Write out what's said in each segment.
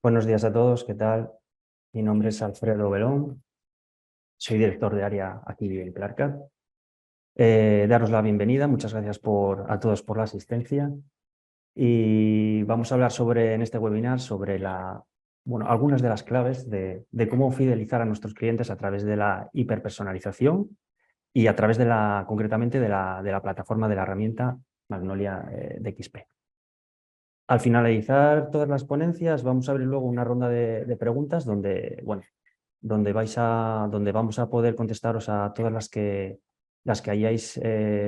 Buenos días a todos, ¿qué tal? Mi nombre es Alfredo Belón, soy director de área aquí en Clarkat. Daros la bienvenida, muchas gracias a todos por la asistencia y vamos a hablar en este webinar sobre algunas de las claves de cómo fidelizar a nuestros clientes a través de la hiperpersonalización y a través concretamente de la plataforma de la herramienta Magnolia DXP. Al finalizar todas las ponencias, vamos a abrir luego una ronda de preguntas donde vamos a poder contestaros a todas las que hayáis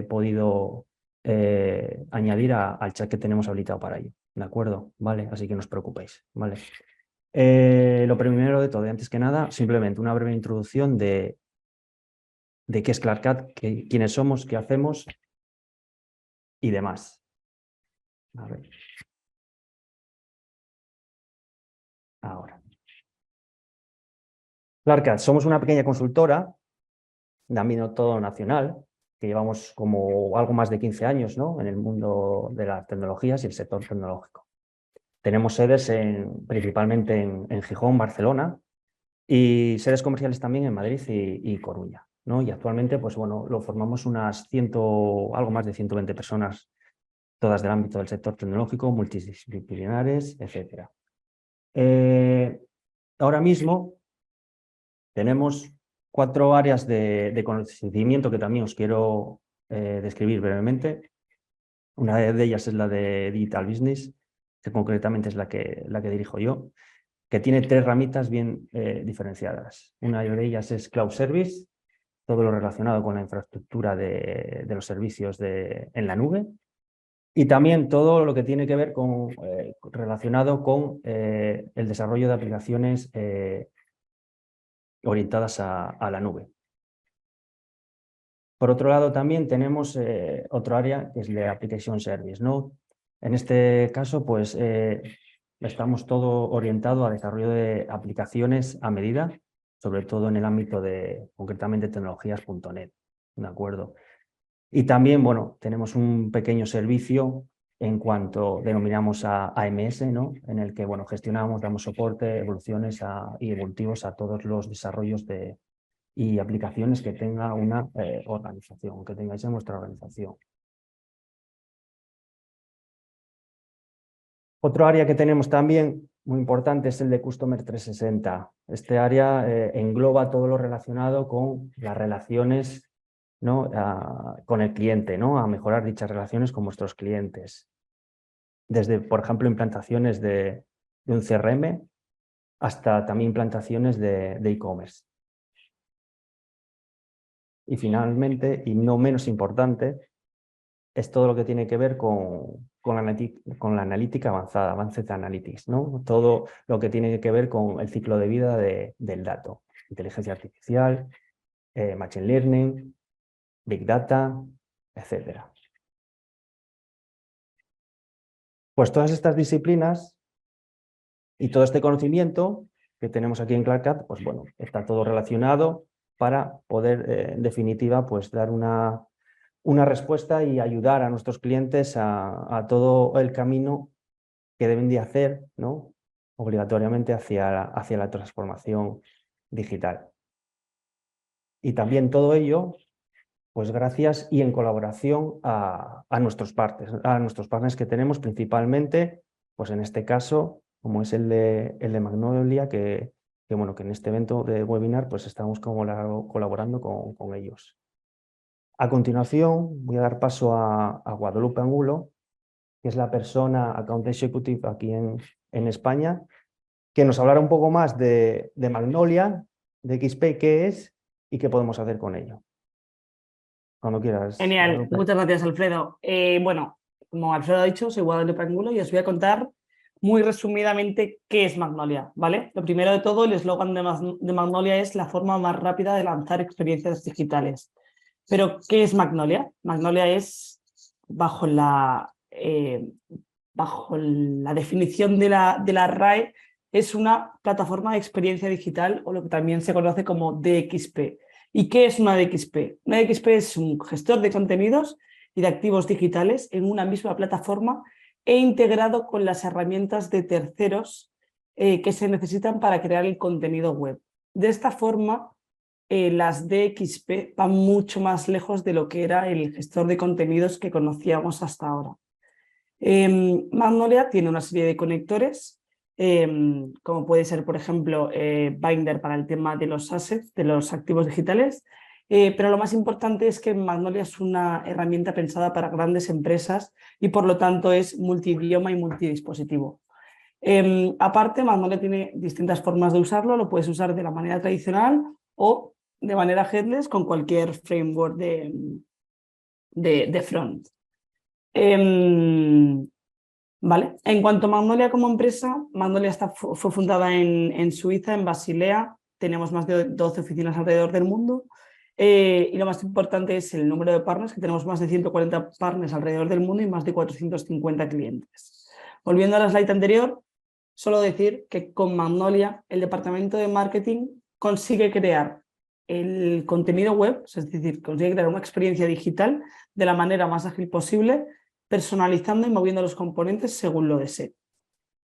podido añadir al chat que tenemos habilitado para ello. ¿De acuerdo? ¿Vale? Así que no os preocupéis. ¿Vale? Lo primero de todo, antes que nada, simplemente una breve introducción de qué es Clarkat, quiénes somos, qué hacemos y demás. A ver. Ahora. Clarkat, somos una pequeña consultora de ámbito nacional, que llevamos como algo más de 15 años, ¿no?, en el mundo de las tecnologías y el sector tecnológico. Tenemos sedes principalmente en Gijón, Barcelona, y sedes comerciales también en Madrid y Coruña, ¿no? Y actualmente, pues bueno, lo formamos algo más de 120 personas, todas del ámbito del sector tecnológico, multidisciplinares, etc. Ahora mismo tenemos 4 áreas de conocimiento que también os quiero describir brevemente. Una de ellas es la de Digital Business, que concretamente es la que dirijo yo, que tiene 3 ramitas bien diferenciadas. Una de ellas es Cloud Service, todo lo relacionado con la infraestructura de los servicios en la nube, y también todo lo que tiene que ver relacionado con el desarrollo de aplicaciones orientadas a la nube. Por otro lado, también tenemos otro área que es de Application Service, ¿no? En este caso, pues estamos todo orientado a desarrollo de aplicaciones a medida, sobre todo en el ámbito de, concretamente, tecnologías.net, ¿de acuerdo? Y también, bueno, tenemos un pequeño servicio en cuanto denominamos a AMS, ¿no?, en el que, bueno, gestionamos, damos soporte, y evolutivos a todos los desarrollos y aplicaciones que tenga una organización, que tengáis en vuestra organización. Otro área que tenemos también muy importante es el de Customer 360. Este área engloba todo lo relacionado con las relaciones, ¿no?, con el cliente, ¿no?, a mejorar dichas relaciones con vuestros clientes. Desde, por ejemplo, implantaciones de un CRM hasta también implantaciones de e-commerce. Y finalmente, y no menos importante, es todo lo que tiene que ver con la analítica avanzada, Advanced Analytics, ¿no? Todo lo que tiene que ver con el ciclo de vida del dato, inteligencia artificial, machine learning, big data, etc. Pues todas estas disciplinas y todo este conocimiento que tenemos aquí en Clarkat, pues bueno, está todo relacionado para poder, en definitiva, pues dar una respuesta y ayudar a nuestros clientes a todo el camino que deben de hacer, ¿no?, obligatoriamente hacia la transformación digital. Y también todo ello, pues gracias y en colaboración a nuestros partners que tenemos principalmente, pues en este caso, como es el de Magnolia, que en este evento de webinar pues estamos colaborando con ellos. A continuación voy a dar paso a Guadalupe Angulo, que es la persona Account Executive aquí en España, que nos hablará un poco más de Magnolia, de XP, qué es y qué podemos hacer con ello. Cuando quieras, Genial, Guadalupe. muchas gracias, Alfredo. Bueno, como Alfredo ha dicho, soy Guadalupe Angulo y os voy a contar muy resumidamente qué es Magnolia, ¿vale? Lo primero de todo, el eslogan de Magnolia es la forma más rápida de lanzar experiencias digitales. Pero, ¿qué es Magnolia? Magnolia es, bajo la definición de la RAE, es una plataforma de experiencia digital, o lo que también se conoce como DXP. ¿Y qué es una DXP? Una DXP es un gestor de contenidos y de activos digitales en una misma plataforma e integrado con las herramientas de terceros que se necesitan para crear el contenido web. De esta forma, las DXP van mucho más lejos de lo que era el gestor de contenidos que conocíamos hasta ahora. Magnolia tiene una serie de conectores, como puede ser, por ejemplo, Binder para el tema de los assets, de los activos digitales, pero lo más importante es que Magnolia es una herramienta pensada para grandes empresas y por lo tanto es multidioma y multidispositivo. Aparte, Magnolia tiene distintas formas de usarlo, lo puedes usar de la manera tradicional o de manera headless con cualquier framework de front. Vale. En cuanto a Magnolia como empresa, Magnolia fue fundada en Suiza, en Basilea. Tenemos más de 12 oficinas alrededor del mundo. Y lo más importante es el número de partners, que tenemos más de 140 partners alrededor del mundo y más de 450 clientes. Volviendo a la slide anterior, solo decir que con Magnolia el departamento de marketing consigue crear el contenido web, es decir, consigue crear una experiencia digital de la manera más ágil posible, personalizando y moviendo los componentes según lo desee.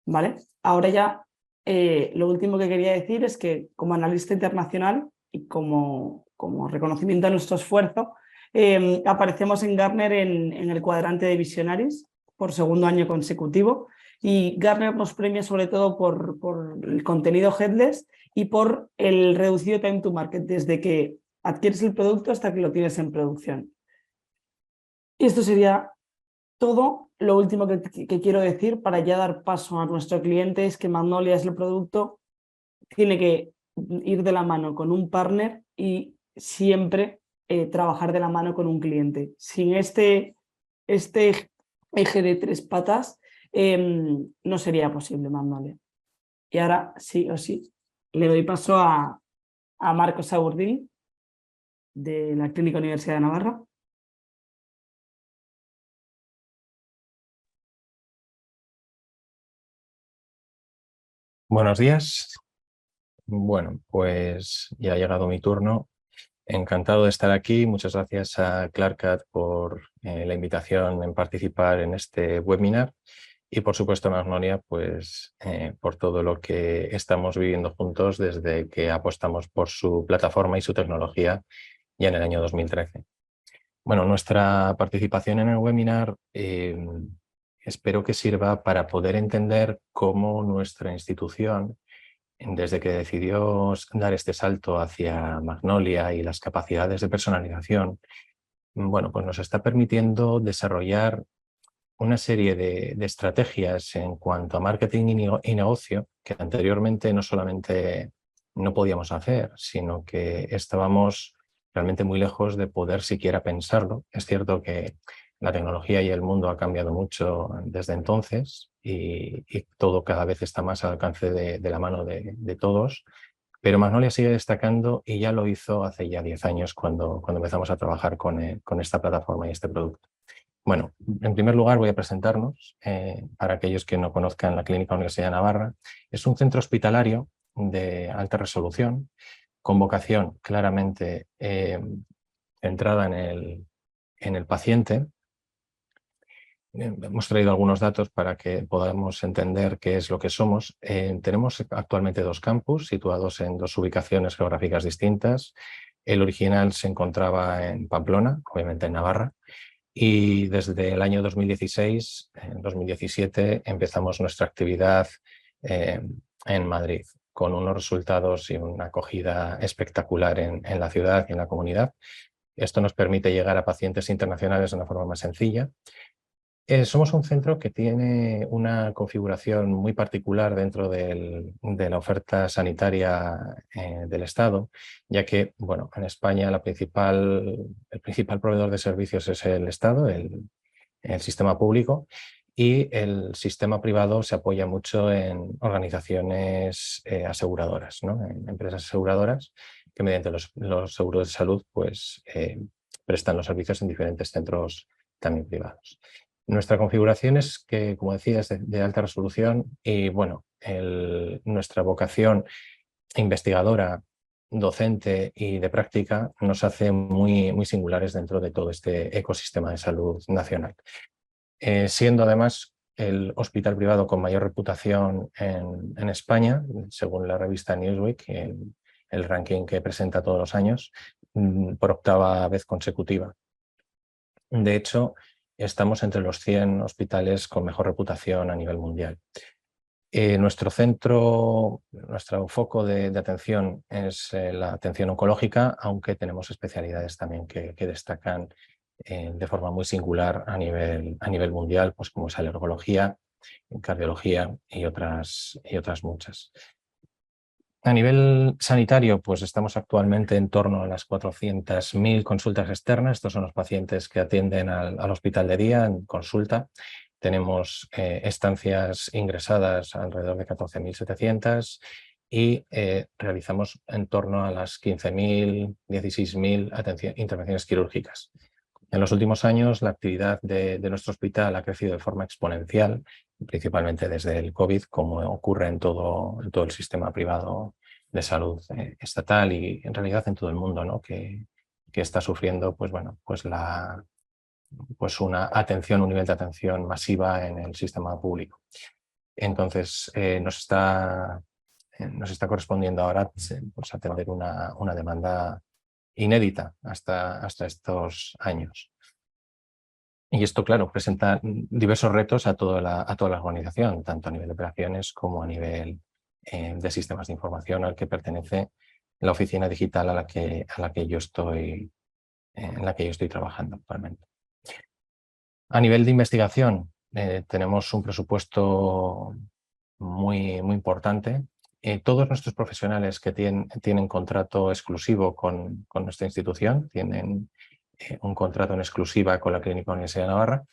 ¿Vale? Ahora ya lo último que quería decir es que como analista internacional y como reconocimiento a nuestro esfuerzo, aparecemos en Gartner en el cuadrante de Visionaries por segundo año consecutivo y Gartner nos premia sobre todo por el contenido headless y por el reducido time to market desde que adquieres el producto hasta que lo tienes en producción. Y esto sería todo. Lo último que quiero decir para ya dar paso a nuestro cliente es que Magnolia es el producto, tiene que ir de la mano con un partner y siempre trabajar de la mano con un cliente. Sin este eje de tres patas no sería posible Magnolia. Y ahora sí o sí le doy paso a Marcos Aburdini de la Clínica Universidad de Navarra. Buenos días. Bueno, pues ya ha llegado mi turno. Encantado de estar aquí. Muchas gracias a CLARCAT por la invitación en participar en este webinar y por supuesto a Magnolia pues, por todo lo que estamos viviendo juntos desde que apostamos por su plataforma y su tecnología ya en el año 2013. Bueno, nuestra participación en el webinar espero que sirva para poder entender cómo nuestra institución, desde que decidió dar este salto hacia Magnolia y las capacidades de personalización, bueno, pues nos está permitiendo desarrollar una serie de estrategias en cuanto a marketing y negocio que anteriormente no solamente no podíamos hacer, sino que estábamos realmente muy lejos de poder siquiera pensarlo. Es cierto que la tecnología y el mundo ha cambiado mucho desde entonces y todo cada vez está más al alcance de la mano de todos, pero Magnolia sigue destacando y ya lo hizo hace ya 10 años cuando empezamos a trabajar con esta plataforma y este producto. Bueno, en primer lugar voy a presentarnos para aquellos que no conozcan la Clínica Universidad de Navarra. Es un centro hospitalario de alta resolución con vocación claramente centrada en el paciente. Hemos traído algunos datos para que podamos entender qué es lo que somos. Tenemos actualmente 2 campus situados en 2 ubicaciones geográficas distintas. El original se encontraba en Pamplona, obviamente en Navarra, y desde el año 2016, en 2017, empezamos nuestra actividad en Madrid, con unos resultados y una acogida espectacular en la ciudad y en la comunidad. Esto nos permite llegar a pacientes internacionales de una forma más sencilla. Somos un centro que tiene una configuración muy particular dentro de la oferta sanitaria del Estado, ya que, bueno, en España el principal proveedor de servicios es el Estado, el sistema público, y el sistema privado se apoya mucho en organizaciones aseguradoras, ¿no? En empresas aseguradoras que mediante los seguros de salud pues, prestan los servicios en diferentes centros también privados. Nuestra configuración es que, como decía, es de alta resolución y bueno, nuestra vocación investigadora, docente y de práctica nos hace muy, muy singulares dentro de todo este ecosistema de salud nacional. Siendo además el hospital privado con mayor reputación en España, según la revista Newsweek, el ranking que presenta todos los años, por 8ª vez consecutiva. De hecho, estamos entre los 100 hospitales con mejor reputación a nivel mundial. Nuestro foco de atención es la atención oncológica, aunque tenemos especialidades también que destacan de forma muy singular a nivel mundial, pues como es alergología, cardiología y otras muchas. A nivel sanitario, pues estamos actualmente en torno a las 400.000 consultas externas. Estos son los pacientes que atienden al hospital de día en consulta. Tenemos estancias ingresadas alrededor de 14.700 y realizamos en torno a las 15.000, 16.000 intervenciones quirúrgicas. En los últimos años, la actividad de nuestro hospital ha crecido de forma exponencial, principalmente desde el COVID, como ocurre en todo el sistema privado de salud estatal y en realidad en todo el mundo, ¿no? que está sufriendo pues una atención, un nivel de atención masiva en el sistema público. Entonces, nos está correspondiendo ahora pues, atender una demanda inédita hasta estos años. Y esto, claro, presenta diversos retos a toda la organización, tanto a nivel de operaciones como a nivel de sistemas de información al que pertenece la oficina digital en la que yo estoy trabajando actualmente. A nivel de investigación, tenemos un presupuesto muy importante. Todos nuestros profesionales que tienen contrato exclusivo con nuestra institución, tienen un contrato en exclusiva con la Clínica Universidad de Navarra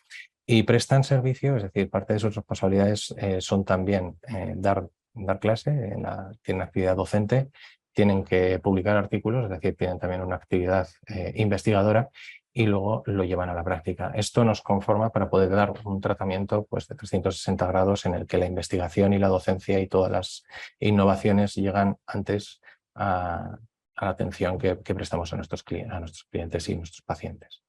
y prestan servicio, es decir, parte de sus responsabilidades son también dar clase, tienen actividad docente, tienen que publicar artículos, es decir, tienen también una actividad investigadora y luego lo llevan a la práctica. Esto nos conforma para poder dar un tratamiento pues, de 360 grados en el que la investigación y la docencia y todas las innovaciones llegan antes a la atención que prestamos a nuestros clientes y nuestros pacientes.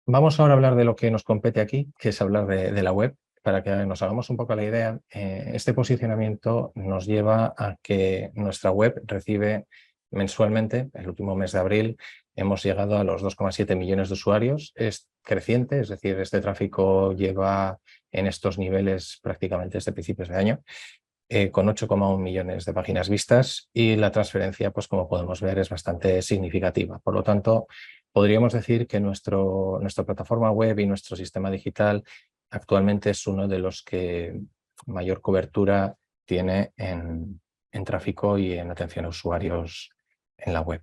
Vamos ahora a hablar de lo que nos compete aquí, que es hablar de la web. Para que nos hagamos un poco la idea, este posicionamiento nos lleva a que nuestra web recibe mensualmente, el último mes de abril, hemos llegado a los 2,7 millones de usuarios. Es creciente, es decir, este tráfico lleva en estos niveles prácticamente desde principios de año, con 8,1 millones de páginas vistas y la transferencia, pues como podemos ver, es bastante significativa. Por lo tanto, podríamos decir que nuestra plataforma web y nuestro sistema digital actualmente es uno de los que mayor cobertura tiene en tráfico y en atención a usuarios en la web.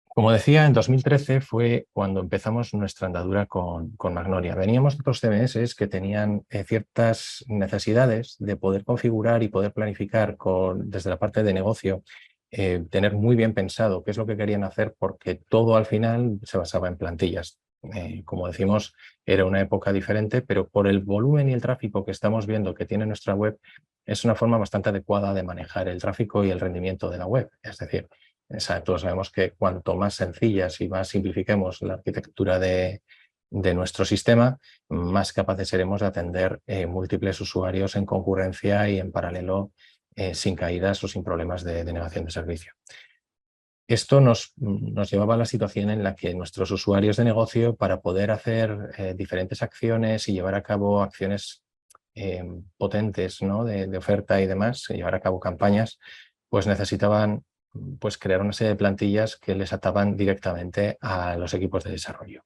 Como decía, en 2013 fue cuando empezamos nuestra andadura con Magnolia. Veníamos de otros CMS que tenían ciertas necesidades de poder configurar y poder planificar desde la parte de negocio, tener muy bien pensado qué es lo que querían hacer, porque todo al final se basaba en plantillas. Como decimos, era una época diferente, pero por el volumen y el tráfico que estamos viendo que tiene nuestra web, es una forma bastante adecuada de manejar el tráfico y el rendimiento de la web. Es decir, todos sabemos que cuanto más sencillas y más simplifiquemos la arquitectura de nuestro sistema, más capaces seremos de atender múltiples usuarios en concurrencia y en paralelo sin caídas o sin problemas de denegación de servicio. Esto nos llevaba a la situación en la que nuestros usuarios de negocio, para poder hacer diferentes acciones y llevar a cabo acciones potentes, ¿no? de oferta y demás, llevar a cabo campañas, pues necesitaban pues, crear una serie de plantillas que les ataban directamente a los equipos de desarrollo.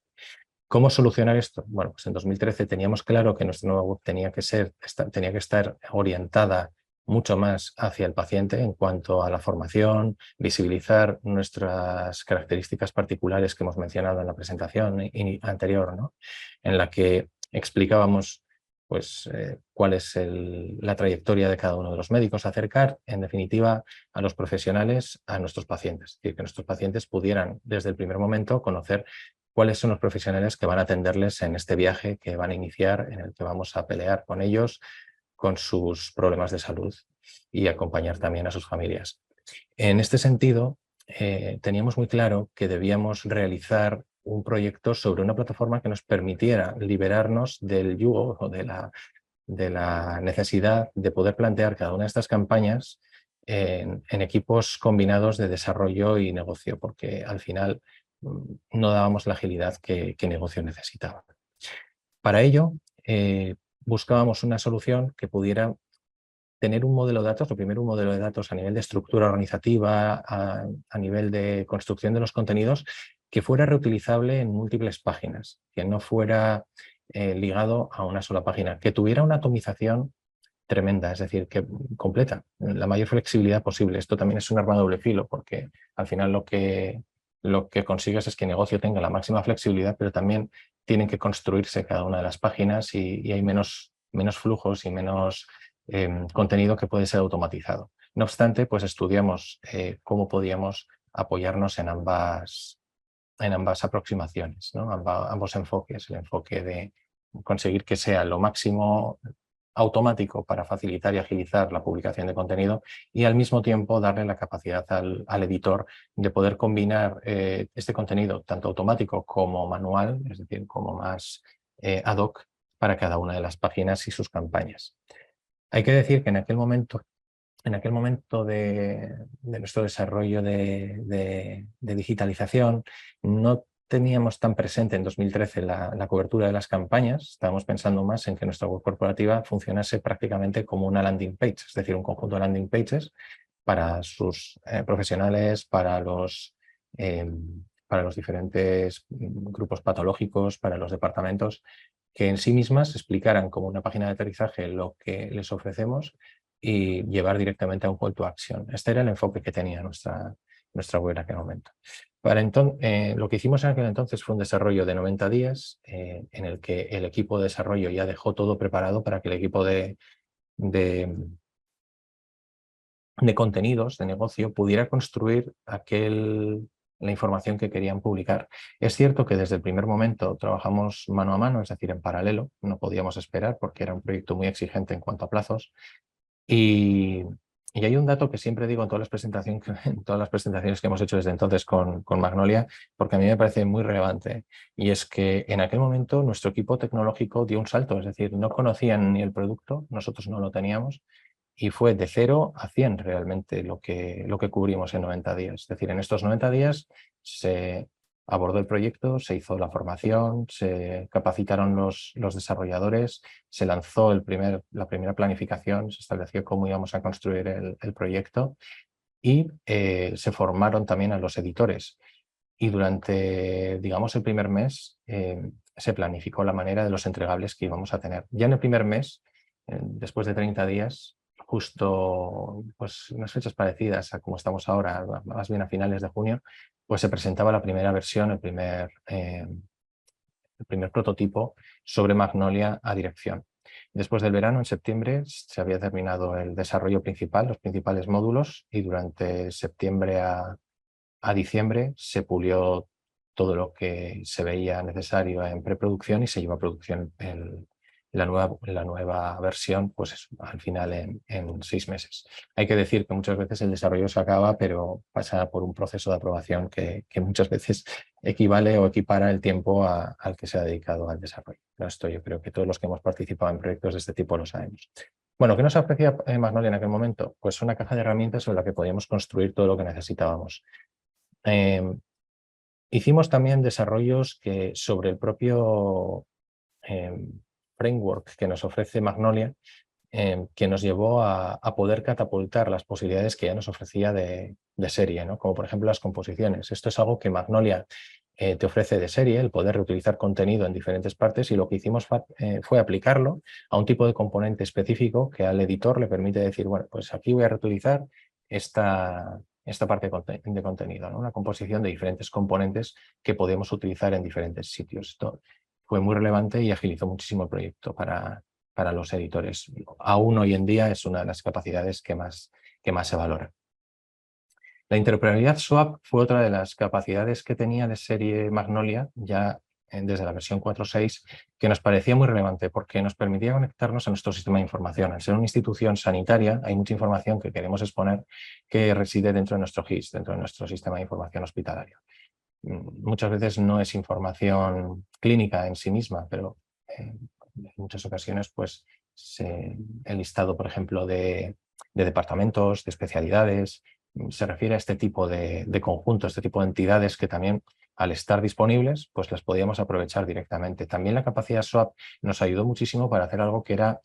¿Cómo solucionar esto? Bueno, pues en 2013 teníamos claro que nuestra nueva web tenía que estar orientada mucho más hacia el paciente en cuanto a la formación, visibilizar nuestras características particulares que hemos mencionado en la presentación anterior, ¿no? En la que explicábamos pues, cuál es la trayectoria de cada uno de los médicos, acercar, en definitiva, a los profesionales a nuestros pacientes, es decir, que nuestros pacientes pudieran, desde el primer momento, conocer cuáles son los profesionales que van a atenderles en este viaje que van a iniciar, en el que vamos a pelear con ellos, con sus problemas de salud y acompañar también a sus familias. En este sentido, teníamos muy claro que debíamos realizar un proyecto sobre una plataforma que nos permitiera liberarnos del yugo o de la necesidad de poder plantear cada una de estas campañas en equipos combinados de desarrollo y negocio, porque al final no dábamos la agilidad que negocio necesitaba. Para ello, buscábamos una solución que pudiera tener un modelo de datos, lo primero un modelo de datos a nivel de estructura organizativa, a nivel de construcción de los contenidos, que fuera reutilizable en múltiples páginas, que no fuera ligado a una sola página, que tuviera una atomización tremenda, es decir, que completa, la mayor flexibilidad posible. Esto también es un arma de doble filo, porque al final lo que consigues es que el negocio tenga la máxima flexibilidad, pero también tienen que construirse cada una de las páginas y hay menos flujos y menos contenido que puede ser automatizado. No obstante, pues estudiamos cómo podíamos apoyarnos en ambas aproximaciones, ¿no? Ambos enfoques, el enfoque de conseguir que sea lo máximo automático para facilitar y agilizar la publicación de contenido y al mismo tiempo darle la capacidad al editor de poder combinar este contenido tanto automático como manual, es decir, como más ad hoc para cada una de las páginas y sus campañas. Hay que decir que en aquel momento de nuestro desarrollo de digitalización, no teníamos tan presente en 2013 la cobertura de las campañas. Estábamos pensando más en que nuestra web corporativa funcionase prácticamente como una landing page, es decir, un conjunto de landing pages para sus profesionales, para los diferentes grupos patológicos, para los departamentos, que en sí mismas explicaran como una página de aterrizaje lo que les ofrecemos y llevar directamente a un call to action. Este era el enfoque que tenía nuestra web en aquel momento. Lo que hicimos en aquel entonces fue un desarrollo de 90 días en el que el equipo de desarrollo ya dejó todo preparado para que el equipo de contenidos, de negocio, pudiera construir la información que querían publicar. Es cierto que desde el primer momento trabajamos mano a mano, es decir, en paralelo, no podíamos esperar porque era un proyecto muy exigente en cuanto a plazos. Y hay un dato que siempre digo en todas las presentaciones que hemos hecho desde entonces con Magnolia, porque a mí me parece muy relevante, y es que en aquel momento nuestro equipo tecnológico dio un salto, es decir, no conocían ni el producto, nosotros no lo teníamos, y fue de 0 a 100 realmente lo que cubrimos en 90 días. Es decir, en estos 90 días se abordó el proyecto, se hizo la formación, se capacitaron los desarrolladores, se lanzó la primera planificación, se estableció cómo íbamos a construir el proyecto y se formaron también a los editores. Y durante, digamos, el primer mes se planificó la manera de los entregables que íbamos a tener. Ya en el primer mes, después de 30 días, justo pues, unas fechas parecidas a como estamos ahora, más bien a finales de junio, pues se presentaba la primera versión, el primer prototipo sobre Magnolia a dirección. Después del verano, en septiembre, se había terminado el desarrollo principal, los principales módulos, y durante septiembre a diciembre se pulió todo lo que se veía necesario en preproducción y se llevó a producción la nueva versión, pues eso, al final en 6 meses. Hay que decir que muchas veces el desarrollo se acaba, pero pasa por un proceso de aprobación que muchas veces equivale o equipara el tiempo al que se ha dedicado al desarrollo. Pero esto yo creo que todos los que hemos participado en proyectos de este tipo lo sabemos. Bueno, ¿qué nos ofrecía Magnolia en aquel momento? Pues una caja de herramientas sobre la que podíamos construir todo lo que necesitábamos. Hicimos también desarrollos que sobre el propio framework que nos ofrece Magnolia, que nos llevó a poder catapultar las posibilidades que ya nos ofrecía de serie, ¿no? Como por ejemplo las composiciones. Esto es algo que Magnolia te ofrece de serie, el poder reutilizar contenido en diferentes partes, y lo que hicimos fue aplicarlo a un tipo de componente específico que al editor le permite decir, bueno, pues aquí voy a reutilizar esta parte de contenido, ¿no? Una composición de diferentes componentes que podemos utilizar en diferentes sitios. Esto fue muy relevante y agilizó muchísimo el proyecto para los editores. Aún hoy en día es una de las capacidades que más se valora. La interoperabilidad SOAP fue otra de las capacidades que tenía de serie Magnolia ya desde la versión 4.6, que nos parecía muy relevante porque nos permitía conectarnos a nuestro sistema de información. Al ser una institución sanitaria, hay mucha información que queremos exponer que reside dentro de nuestro GIS, dentro de nuestro sistema de información hospitalario. muchas veces no es información clínica en sí misma, pero en muchas ocasiones pues el listado, por ejemplo, de departamentos, de especialidades, se refiere a este tipo de conjuntos, este tipo de entidades que también, al estar disponibles, pues las podíamos aprovechar directamente. También la capacidad SWAP nos ayudó muchísimo para hacer algo que era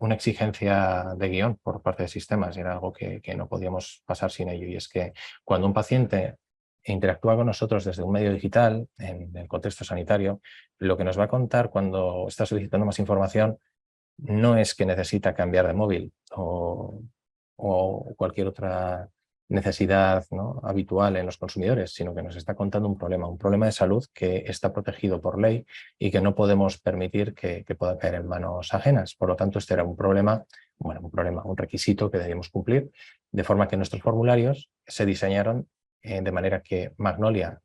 una exigencia de guión por parte de sistemas, y era algo que no podíamos pasar sin ello, y es que cuando un paciente interactúa con nosotros desde un medio digital, en el contexto sanitario, lo que nos va a contar cuando está solicitando más información no es que necesita cambiar de móvil o cualquier otra necesidad, ¿no?, habitual en los consumidores, sino que nos está contando un problema de salud que está protegido por ley y que no podemos permitir que pueda caer en manos ajenas. Por lo tanto, este era un problema, un requisito que debíamos cumplir, de forma que nuestros formularios se diseñaron de manera que Magnolia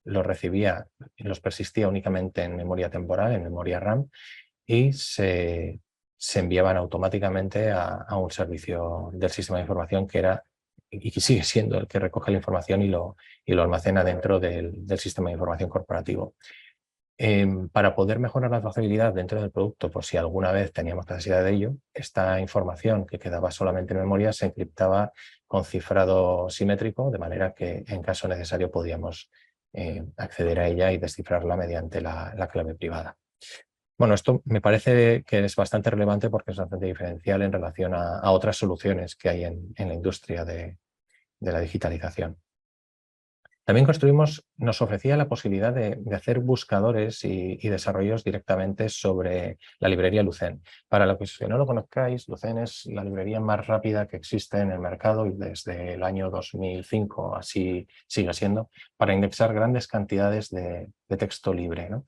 los recibía y los persistía únicamente en memoria temporal, en memoria RAM, y se enviaban automáticamente a un servicio del sistema de información que era y que sigue siendo el que recoge la información y lo almacena dentro del sistema de información corporativo. Para poder mejorar la trazabilidad dentro del producto, por si alguna vez teníamos necesidad de ello, esta información que quedaba solamente en memoria se encriptaba con cifrado simétrico, de manera que en caso necesario podíamos acceder a ella y descifrarla mediante la clave privada. Bueno, esto me parece que es bastante relevante porque es bastante diferencial en relación a otras soluciones que hay en la industria de la digitalización. También nos ofrecía la posibilidad de hacer buscadores y desarrollos directamente sobre la librería Lucene. Para los que no lo conozcáis, Lucene es la librería más rápida que existe en el mercado y desde el año 2005 así sigue siendo, para indexar grandes cantidades de texto libre, ¿no?,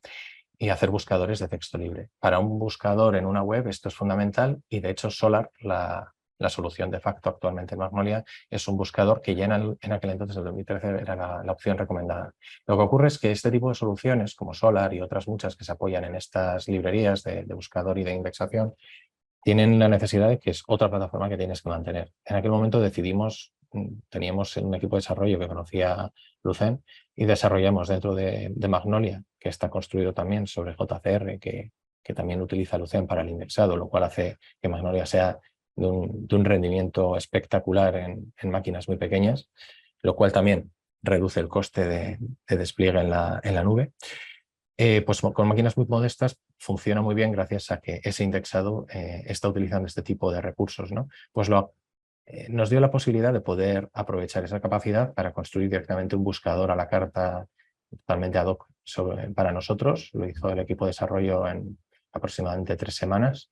y hacer buscadores de texto libre. Para un buscador en una web esto es fundamental, y de hecho Solr, la solución de facto actualmente en Magnolia, es un buscador que ya en aquel entonces, en 2013, era la opción recomendada. Lo que ocurre es que este tipo de soluciones, como Solr y otras muchas que se apoyan en estas librerías de buscador y de indexación, tienen la necesidad de que es otra plataforma que tienes que mantener. En aquel momento teníamos un equipo de desarrollo que conocía Lucene y desarrollamos dentro de Magnolia, que está construido también sobre JCR, que también utiliza Lucene para el indexado, lo cual hace que Magnolia sea de un rendimiento espectacular en máquinas muy pequeñas, lo cual también reduce el coste de despliegue en la nube. Pues con máquinas muy modestas funciona muy bien gracias a que ese indexado está utilizando este tipo de recursos, ¿no? Pues nos dio la posibilidad de poder aprovechar esa capacidad para construir directamente un buscador a la carta totalmente ad hoc para nosotros. Lo hizo el equipo de desarrollo en aproximadamente 3 semanas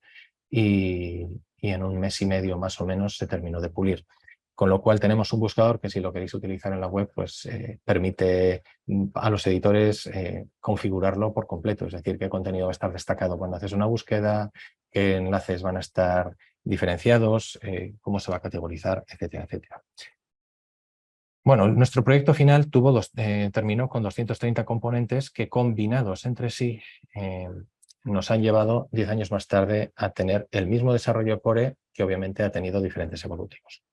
y en 1 mes y medio más o menos se terminó de pulir. Con lo cual tenemos un buscador que, si lo queréis utilizar en la web, pues permite a los editores configurarlo por completo, es decir, qué contenido va a estar destacado cuando haces una búsqueda, qué enlaces van a estar diferenciados, cómo se va a categorizar, etcétera, etcétera. Bueno, nuestro proyecto final terminó con 230 componentes que, combinados entre sí, nos han llevado 10 años más tarde a tener el mismo desarrollo core, que obviamente ha tenido diferentes evolutivos.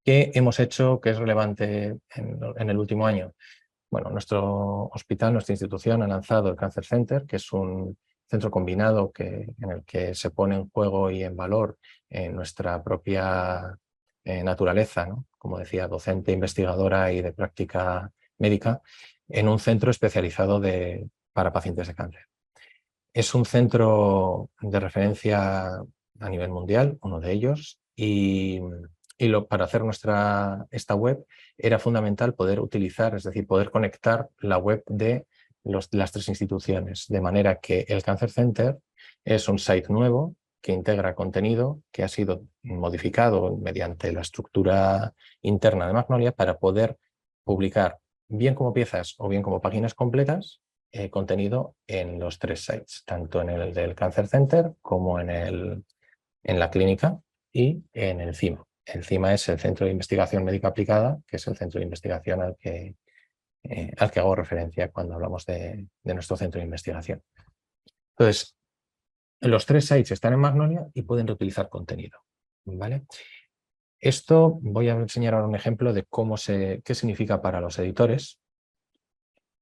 ¿Qué hemos hecho que es relevante en el último año? Bueno, nuestro hospital, nuestra institución, ha lanzado el Cancer Center, que es un centro combinado en el que se pone en juego y en valor nuestra propia naturaleza, ¿no?, como decía, docente, investigadora y de práctica médica, en un centro especializado para pacientes de cáncer. Es un centro de referencia a nivel mundial, uno de ellos, y para hacer esta web era fundamental poder utilizar, es decir, poder conectar la web de las 3 instituciones, de manera que el Cancer Center es un site nuevo que integra contenido que ha sido modificado mediante la estructura interna de Magnolia para poder publicar, bien como piezas o bien como páginas completas, contenido en los 3 sites, tanto en el del Cancer Center como en la clínica y en el CIMA. El CIMA es el Centro de Investigación Médica Aplicada, que es el centro de investigación al que hago referencia cuando hablamos de nuestro centro de investigación. Entonces, los 3 sites están en Magnolia y pueden reutilizar contenido, ¿vale? Esto voy a enseñar ahora un ejemplo de qué significa para los editores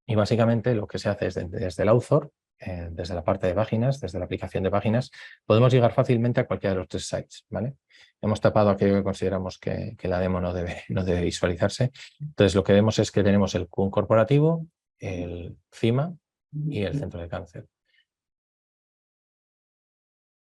Y básicamente lo que se hace es desde el author, desde la parte de páginas, desde la aplicación de páginas, podemos llegar fácilmente a cualquiera de los 3 sites, ¿vale? Hemos tapado aquello que consideramos que la demo no debe visualizarse. Entonces lo que vemos es que tenemos el QM corporativo, el CIMA y el centro de cáncer.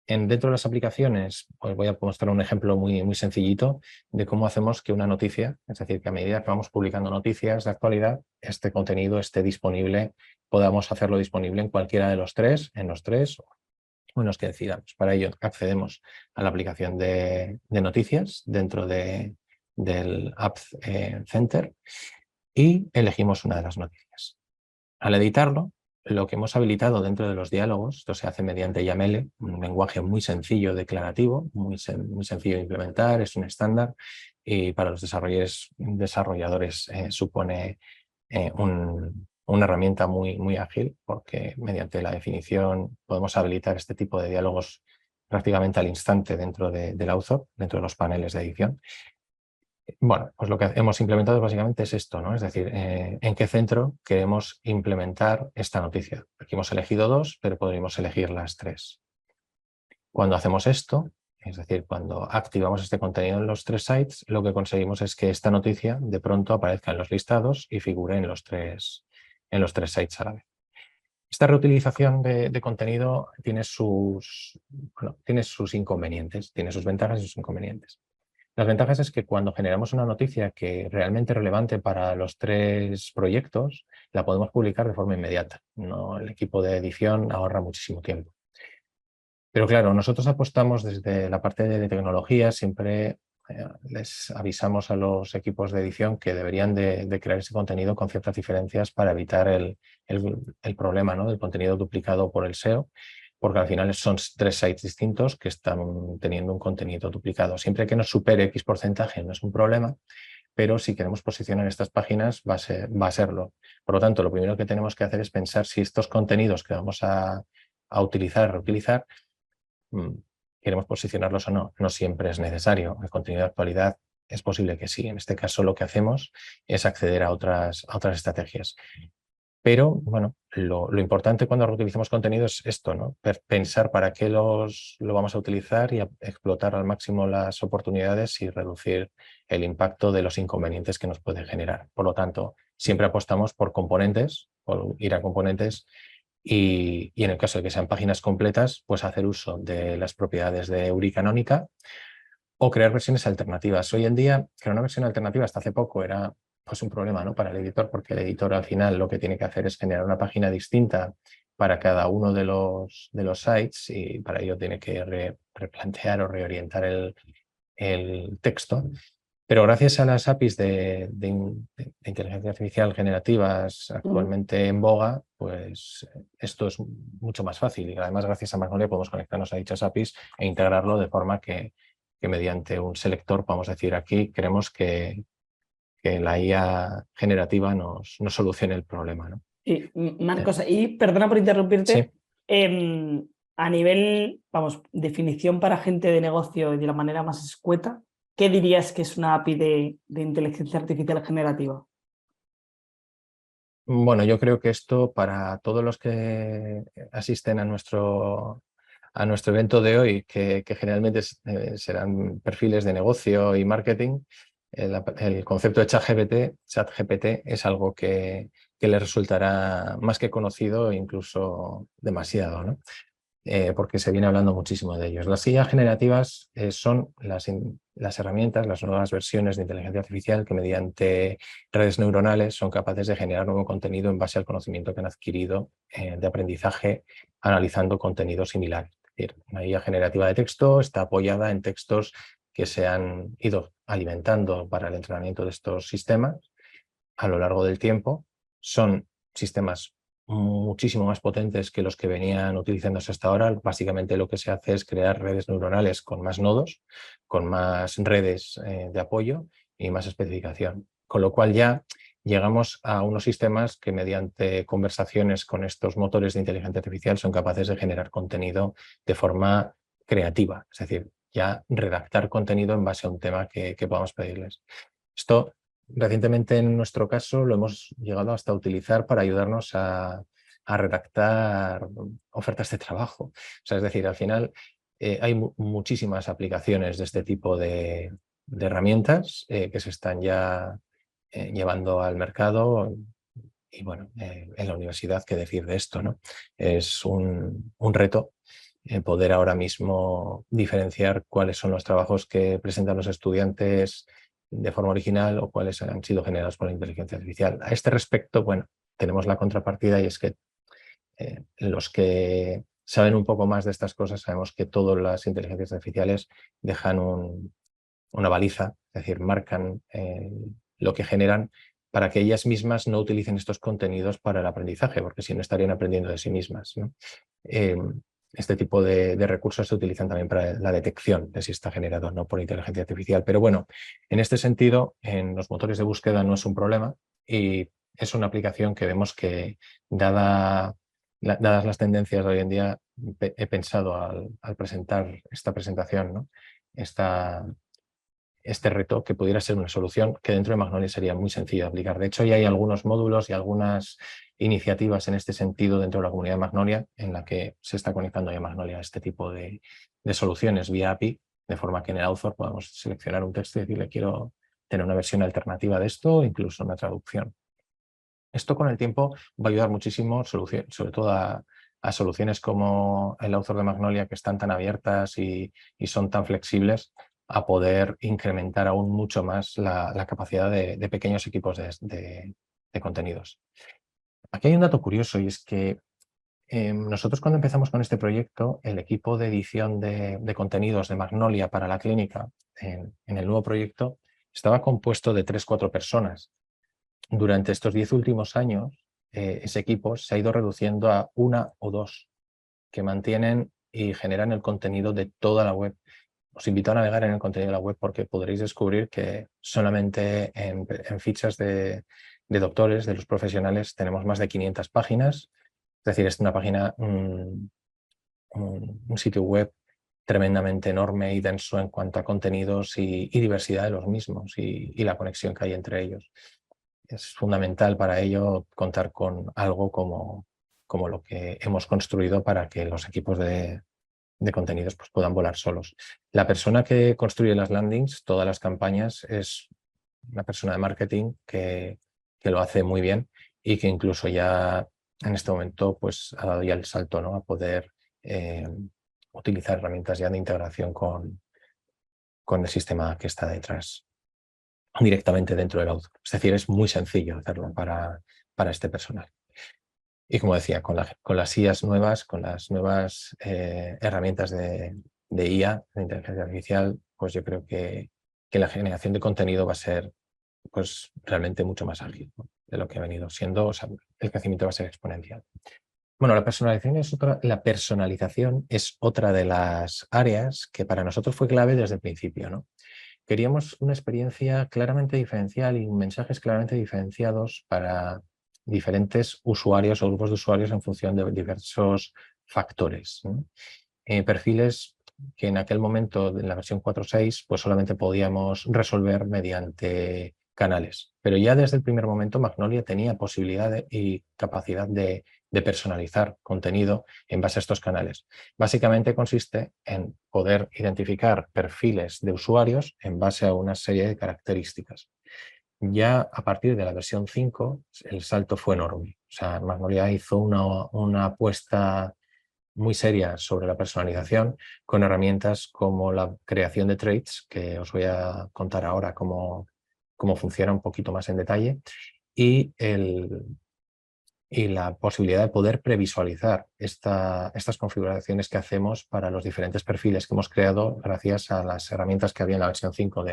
Dentro de las aplicaciones, os voy a mostrar un ejemplo muy sencillito de cómo hacemos que una noticia, es decir, que a medida que vamos publicando noticias de actualidad, este contenido esté disponible, podamos hacerlo disponible en cualquiera de los 3, en los 3 o en los que decidamos. Para ello accedemos a la aplicación de noticias dentro del App Center y elegimos una de las noticias. Al editarlo, lo que hemos habilitado dentro de los diálogos, esto se hace mediante YAML, un lenguaje muy sencillo, declarativo, muy sencillo de implementar, es un estándar y para los desarrolladores supone una herramienta muy ágil porque mediante la definición podemos habilitar este tipo de diálogos prácticamente al instante dentro del author, dentro de los paneles de edición. Bueno, pues lo que hemos implementado básicamente es esto, ¿no? Es decir, en qué centro queremos implementar esta noticia. Aquí hemos elegido 2, pero podríamos elegir las 3. Cuando hacemos esto, es decir, cuando activamos este contenido en los 3 sites, lo que conseguimos es que esta noticia de pronto aparezca en los listados y figure en los 3 sites a la vez. Esta reutilización de contenido tiene sus inconvenientes, tiene sus ventajas y sus inconvenientes. Las ventajas es que cuando generamos una noticia que realmente es relevante para los 3 proyectos, la podemos publicar de forma inmediata. ¿No? El equipo de edición ahorra muchísimo tiempo. Pero claro, nosotros apostamos desde la parte de tecnología, siempre les avisamos a los equipos de edición que deberían de crear ese contenido con ciertas diferencias para evitar el problema, ¿no? del contenido duplicado por el SEO, porque al final son 3 sites distintos que están teniendo un contenido duplicado. Siempre que nos supere X porcentaje no es un problema, pero si queremos posicionar estas páginas va a serlo. Por lo tanto, lo primero que tenemos que hacer es pensar si estos contenidos que vamos a reutilizar, queremos posicionarlos o no. No siempre es necesario. El contenido de actualidad es posible que sí. En este caso lo que hacemos es acceder a otras estrategias. Pero, bueno, lo importante cuando reutilizamos contenido es esto, ¿no? Pensar para qué lo vamos a utilizar y explotar al máximo las oportunidades y reducir el impacto de los inconvenientes que nos puede generar. Por lo tanto, siempre apostamos por componentes, por ir a componentes y en el caso de que sean páginas completas, pues hacer uso de las propiedades de URI canónica o crear versiones alternativas. Hoy en día, crear una versión alternativa hasta hace poco era pues un problema, ¿no? para el editor, porque el editor al final lo que tiene que hacer es generar una página distinta para cada uno de los sites y para ello tiene que replantear o reorientar el texto. Pero gracias a las APIs de inteligencia artificial generativas actualmente en boga, pues esto es mucho más fácil y además gracias a Magnolia podemos conectarnos a dichas APIs e integrarlo de forma que mediante un selector podemos decir aquí queremos que la IA generativa nos solucione el problema, ¿no? Y Marcos, y perdona por interrumpirte, sí. A nivel, definición para gente de negocio y de la manera más escueta, ¿qué dirías que es una API de inteligencia artificial generativa? Bueno, yo creo que esto para todos los que asisten a nuestro evento de hoy, que generalmente serán perfiles de negocio y marketing, el concepto de ChatGPT es algo que les resultará más que conocido e incluso demasiado, ¿no? Porque se viene hablando muchísimo de ellos. Las IA generativas son las herramientas, las nuevas versiones de inteligencia artificial que mediante redes neuronales son capaces de generar nuevo contenido en base al conocimiento que han adquirido de aprendizaje analizando contenidos similares. Es decir, una IA generativa de texto está apoyada en textos que se han ido alimentando para el entrenamiento de estos sistemas a lo largo del tiempo. Son sistemas muchísimo más potentes que los que venían utilizándose hasta ahora. Básicamente lo que se hace es crear redes neuronales con más nodos, con más redes de apoyo y más especificación. Con lo cual ya llegamos a unos sistemas que mediante conversaciones con estos motores de inteligencia artificial son capaces de generar contenido de forma creativa. Es decir, ya redactar contenido en base a un tema que podamos pedirles. Esto recientemente en nuestro caso lo hemos llegado hasta a utilizar para ayudarnos a redactar ofertas de trabajo. O sea, es decir, al final hay muchísimas aplicaciones de este tipo de herramientas que se están ya llevando al mercado. Y bueno, en la universidad, ¿qué decir de esto, no? Es un reto poder ahora mismo diferenciar cuáles son los trabajos que presentan los estudiantes de forma original o cuáles han sido generados por la inteligencia artificial. A este respecto, bueno, tenemos la contrapartida y es que los que saben un poco más de estas cosas sabemos que todas las inteligencias artificiales dejan una baliza, es decir, marcan lo que generan para que ellas mismas no utilicen estos contenidos para el aprendizaje, porque si no estarían aprendiendo de sí mismas, ¿no? Este tipo de recursos se utilizan también para la detección de si está generado o no por inteligencia artificial. Pero bueno, en este sentido, en los motores de búsqueda no es un problema y es una aplicación que vemos que, dadas las tendencias de hoy en día, he pensado al presentar esta presentación, ¿no? Este reto que pudiera ser una solución que dentro de Magnolia sería muy sencillo de aplicar. De hecho, ya hay algunos módulos y algunas iniciativas en este sentido dentro de la comunidad de Magnolia en la que se está conectando ya Magnolia a este tipo de soluciones vía API, de forma que en el author podamos seleccionar un texto y decirle quiero tener una versión alternativa de esto o incluso una traducción. Esto con el tiempo va a ayudar muchísimo, sobre todo a soluciones como el author de Magnolia, que están tan abiertas y son tan flexibles, a poder incrementar aún mucho más la capacidad de pequeños equipos de contenidos. Aquí hay un dato curioso y es que nosotros cuando empezamos con este proyecto, el equipo de edición de contenidos de Magnolia para la clínica en el nuevo proyecto estaba compuesto de 3-4 personas. Durante estos 10 últimos años, ese equipo se ha ido reduciendo a 1 o 2 que mantienen y generan el contenido de toda la web. Os invito a navegar en el contenido de la web porque podréis descubrir que solamente en fichas de doctores, de los profesionales, tenemos más de 500 páginas. Es decir, es una página, un sitio web tremendamente enorme y denso en cuanto a contenidos y diversidad de los mismos y la conexión que hay entre ellos. Es fundamental para ello contar con algo como lo que hemos construido para que los equipos de contenidos pues, puedan volar solos. La persona que construye las landings, todas las campañas, es una persona de marketing que lo hace muy bien y que incluso ya en este momento pues, ha dado ya el salto, ¿no? A poder utilizar herramientas ya de integración con el sistema que está detrás directamente dentro del author. Es decir, es muy sencillo hacerlo para este personal. Y como decía, con las IAs nuevas, con las nuevas herramientas de IA, de inteligencia artificial, pues yo creo que la generación de contenido va a ser pues, realmente mucho más ágil, ¿no? De lo que ha venido siendo. O sea, el crecimiento va a ser exponencial. Bueno, la personalización es otra de las áreas que para nosotros fue clave desde el principio, ¿no? Queríamos una experiencia claramente diferencial y mensajes claramente diferenciados para diferentes usuarios o grupos de usuarios en función de diversos factores, ¿no? Perfiles que en aquel momento, en la versión 4.6, pues solamente podíamos resolver mediante canales. Pero ya desde el primer momento Magnolia tenía posibilidad y capacidad de personalizar contenido en base a estos canales. Básicamente consiste en poder identificar perfiles de usuarios en base a una serie de características. Ya a partir de la versión 5 el salto fue enorme. O sea, Magnolia hizo una apuesta muy seria sobre la personalización con herramientas como la creación de traits, que os voy a contar ahora cómo funciona un poquito más en detalle, y la posibilidad de poder previsualizar estas configuraciones que hacemos para los diferentes perfiles que hemos creado gracias a las herramientas que había en la versión 5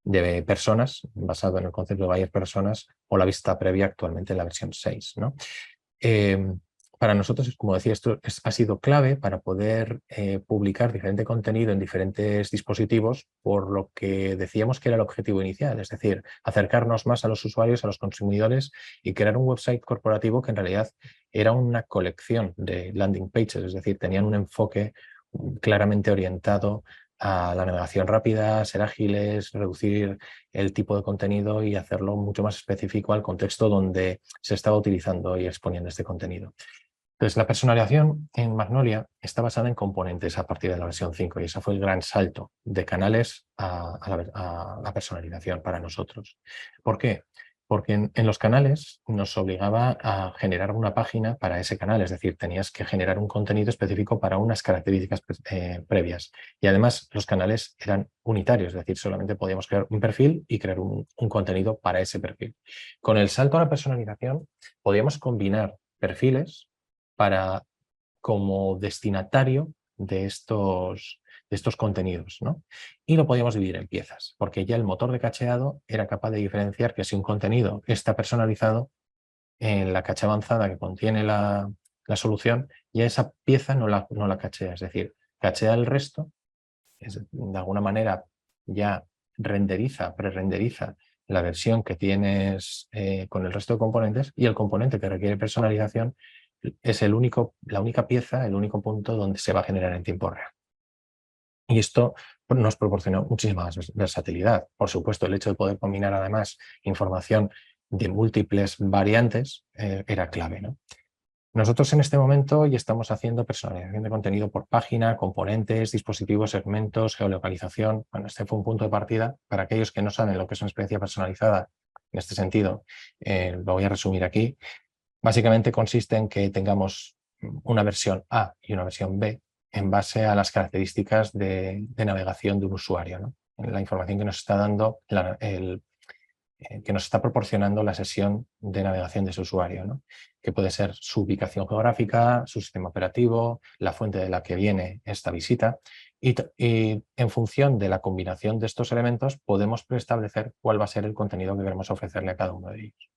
de personas, basado en el concepto de varias personas, o la vista previa actualmente en la versión 6, ¿no? Para nosotros, como decía, esto ha sido clave para poder publicar diferente contenido en diferentes dispositivos, por lo que decíamos que era el objetivo inicial, es decir, acercarnos más a los usuarios, a los consumidores y crear un website corporativo que en realidad era una colección de landing pages, es decir, tenían un enfoque claramente orientado a la navegación rápida, ser ágiles, reducir el tipo de contenido y hacerlo mucho más específico al contexto donde se estaba utilizando y exponiendo este contenido. Entonces, la personalización en Magnolia está basada en componentes a partir de la versión 5 y ese fue el gran salto de canales a la personalización para nosotros. ¿Por qué? Porque en los canales nos obligaba a generar una página para ese canal, es decir, tenías que generar un contenido específico para unas características previas. Y además los canales eran unitarios, es decir, solamente podíamos crear un perfil y crear un contenido para ese perfil. Con el salto a la personalización podíamos combinar perfiles para como destinatario de estos contenidos, ¿no? Y lo podíamos dividir en piezas, porque ya el motor de cacheado era capaz de diferenciar que si un contenido está personalizado, en la caché avanzada que contiene la solución, ya esa pieza no la cachea, es decir, cachea el resto, de alguna manera ya pre-renderiza la versión que tienes con el resto de componentes y el componente que requiere personalización es la única pieza, el único punto donde se va a generar en tiempo real. Y esto nos proporcionó muchísima más versatilidad. Por supuesto, el hecho de poder combinar además información de múltiples variantes era clave, ¿no? Nosotros en este momento ya estamos haciendo personalización de contenido por página, componentes, dispositivos, segmentos, geolocalización. Bueno, este fue un punto de partida. Para aquellos que no saben lo que es una experiencia personalizada en este sentido, lo voy a resumir aquí. Básicamente consiste en que tengamos una versión A y una versión B en base a las características de navegación de un usuario, ¿no? La información que nos está dando, que nos está proporcionando la sesión de navegación de ese usuario, ¿no? Que puede ser su ubicación geográfica, su sistema operativo, la fuente de la que viene esta visita y en función de la combinación de estos elementos podemos preestablecer cuál va a ser el contenido que queremos ofrecerle a cada uno de ellos.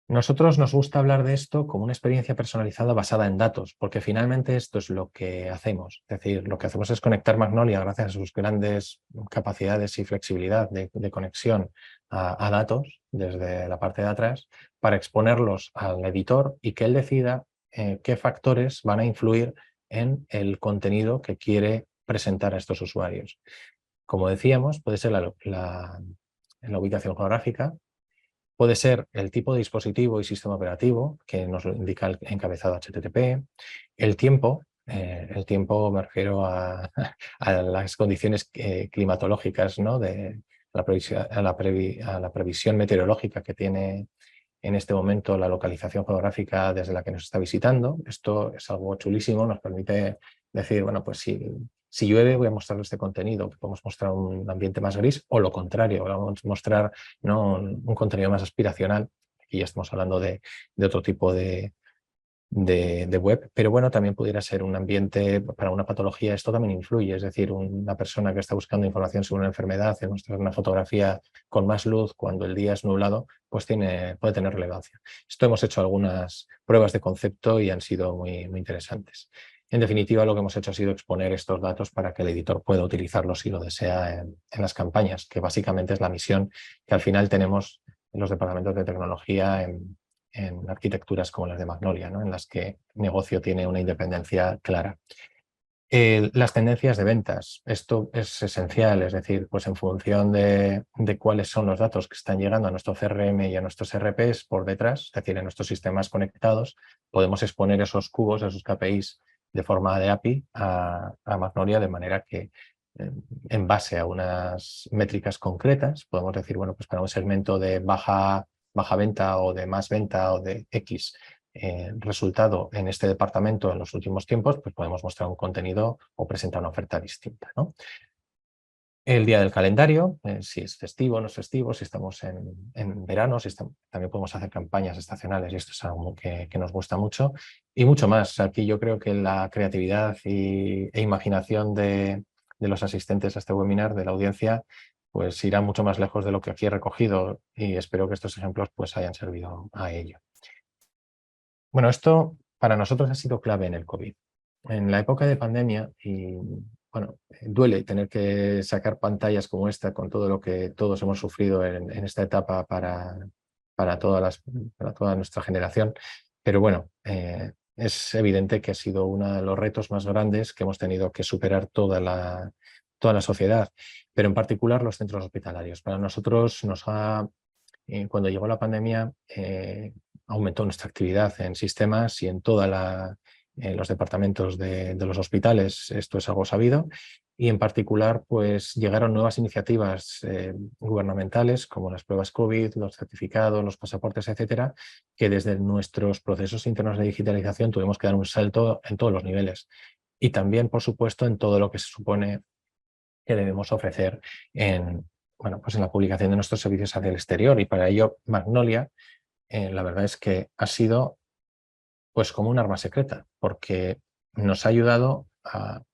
Nosotros nos gusta hablar de esto como una experiencia personalizada basada en datos, porque finalmente esto es lo que hacemos. Es decir, lo que hacemos es conectar Magnolia gracias a sus grandes capacidades y flexibilidad de conexión a datos desde la parte de atrás para exponerlos al editor y que él decida qué factores van a influir en el contenido que quiere presentar a estos usuarios. Como decíamos, puede ser la ubicación geográfica. Puede ser el tipo de dispositivo y sistema operativo, que nos lo indica el encabezado HTTP, el tiempo me refiero a las condiciones climatológicas, ¿no? A la previsión meteorológica que tiene en este momento la localización geográfica desde la que nos está visitando. Esto es algo chulísimo, nos permite decir, bueno, pues si llueve voy a mostrar este contenido, que podemos mostrar un ambiente más gris, o lo contrario, vamos a mostrar, ¿no?, un contenido más aspiracional. Aquí ya estamos hablando de otro tipo de web, pero bueno, también pudiera ser un ambiente para una patología. Esto también influye, es decir, una persona que está buscando información sobre una enfermedad, en mostrar una fotografía con más luz cuando el día es nublado, pues puede tener relevancia. Esto hemos hecho algunas pruebas de concepto y han sido muy, muy interesantes. En definitiva, lo que hemos hecho ha sido exponer estos datos para que el editor pueda utilizarlos si lo desea en las campañas, que básicamente es la misión que al final tenemos en los departamentos de tecnología en arquitecturas como las de Magnolia, ¿no?, en las que el negocio tiene una independencia clara. Las tendencias de ventas, esto es esencial, es decir, pues en función de cuáles son los datos que están llegando a nuestro CRM y a nuestros RPs por detrás, es decir, en nuestros sistemas conectados, podemos exponer esos cubos, esos KPIs de forma de API a Magnolia, de manera que en base a unas métricas concretas podemos decir, bueno, pues para un segmento de baja venta o de más venta o de X resultado en este departamento en los últimos tiempos, pues podemos mostrar un contenido o presentar una oferta distinta, ¿no? El día del calendario, si es festivo o no es festivo, si estamos en verano, también podemos hacer campañas estacionales y esto es algo que nos gusta mucho y mucho más. Aquí yo creo que la creatividad e imaginación de los asistentes a este webinar, de la audiencia, pues irá mucho más lejos de lo que aquí he recogido y espero que estos ejemplos pues hayan servido a ello. Bueno, esto para nosotros ha sido clave en el COVID. En la época de pandemia, y bueno, duele tener que sacar pantallas como esta con todo lo que todos hemos sufrido en esta etapa para toda nuestra generación, pero bueno, es evidente que ha sido uno de los retos más grandes que hemos tenido que superar toda la sociedad, pero en particular los centros hospitalarios. Para nosotros cuando llegó la pandemia, aumentó nuestra actividad en sistemas y en los departamentos de los hospitales. Esto es algo sabido. Y en particular, pues llegaron nuevas iniciativas gubernamentales como las pruebas COVID, los certificados, los pasaportes, etcétera, que desde nuestros procesos internos de digitalización tuvimos que dar un salto en todos los niveles. Y también, por supuesto, en todo lo que se supone que debemos ofrecer pues en la publicación de nuestros servicios hacia el exterior. Y para ello, Magnolia, la verdad es que ha sido pues como un arma secreta, porque nos ha ayudado,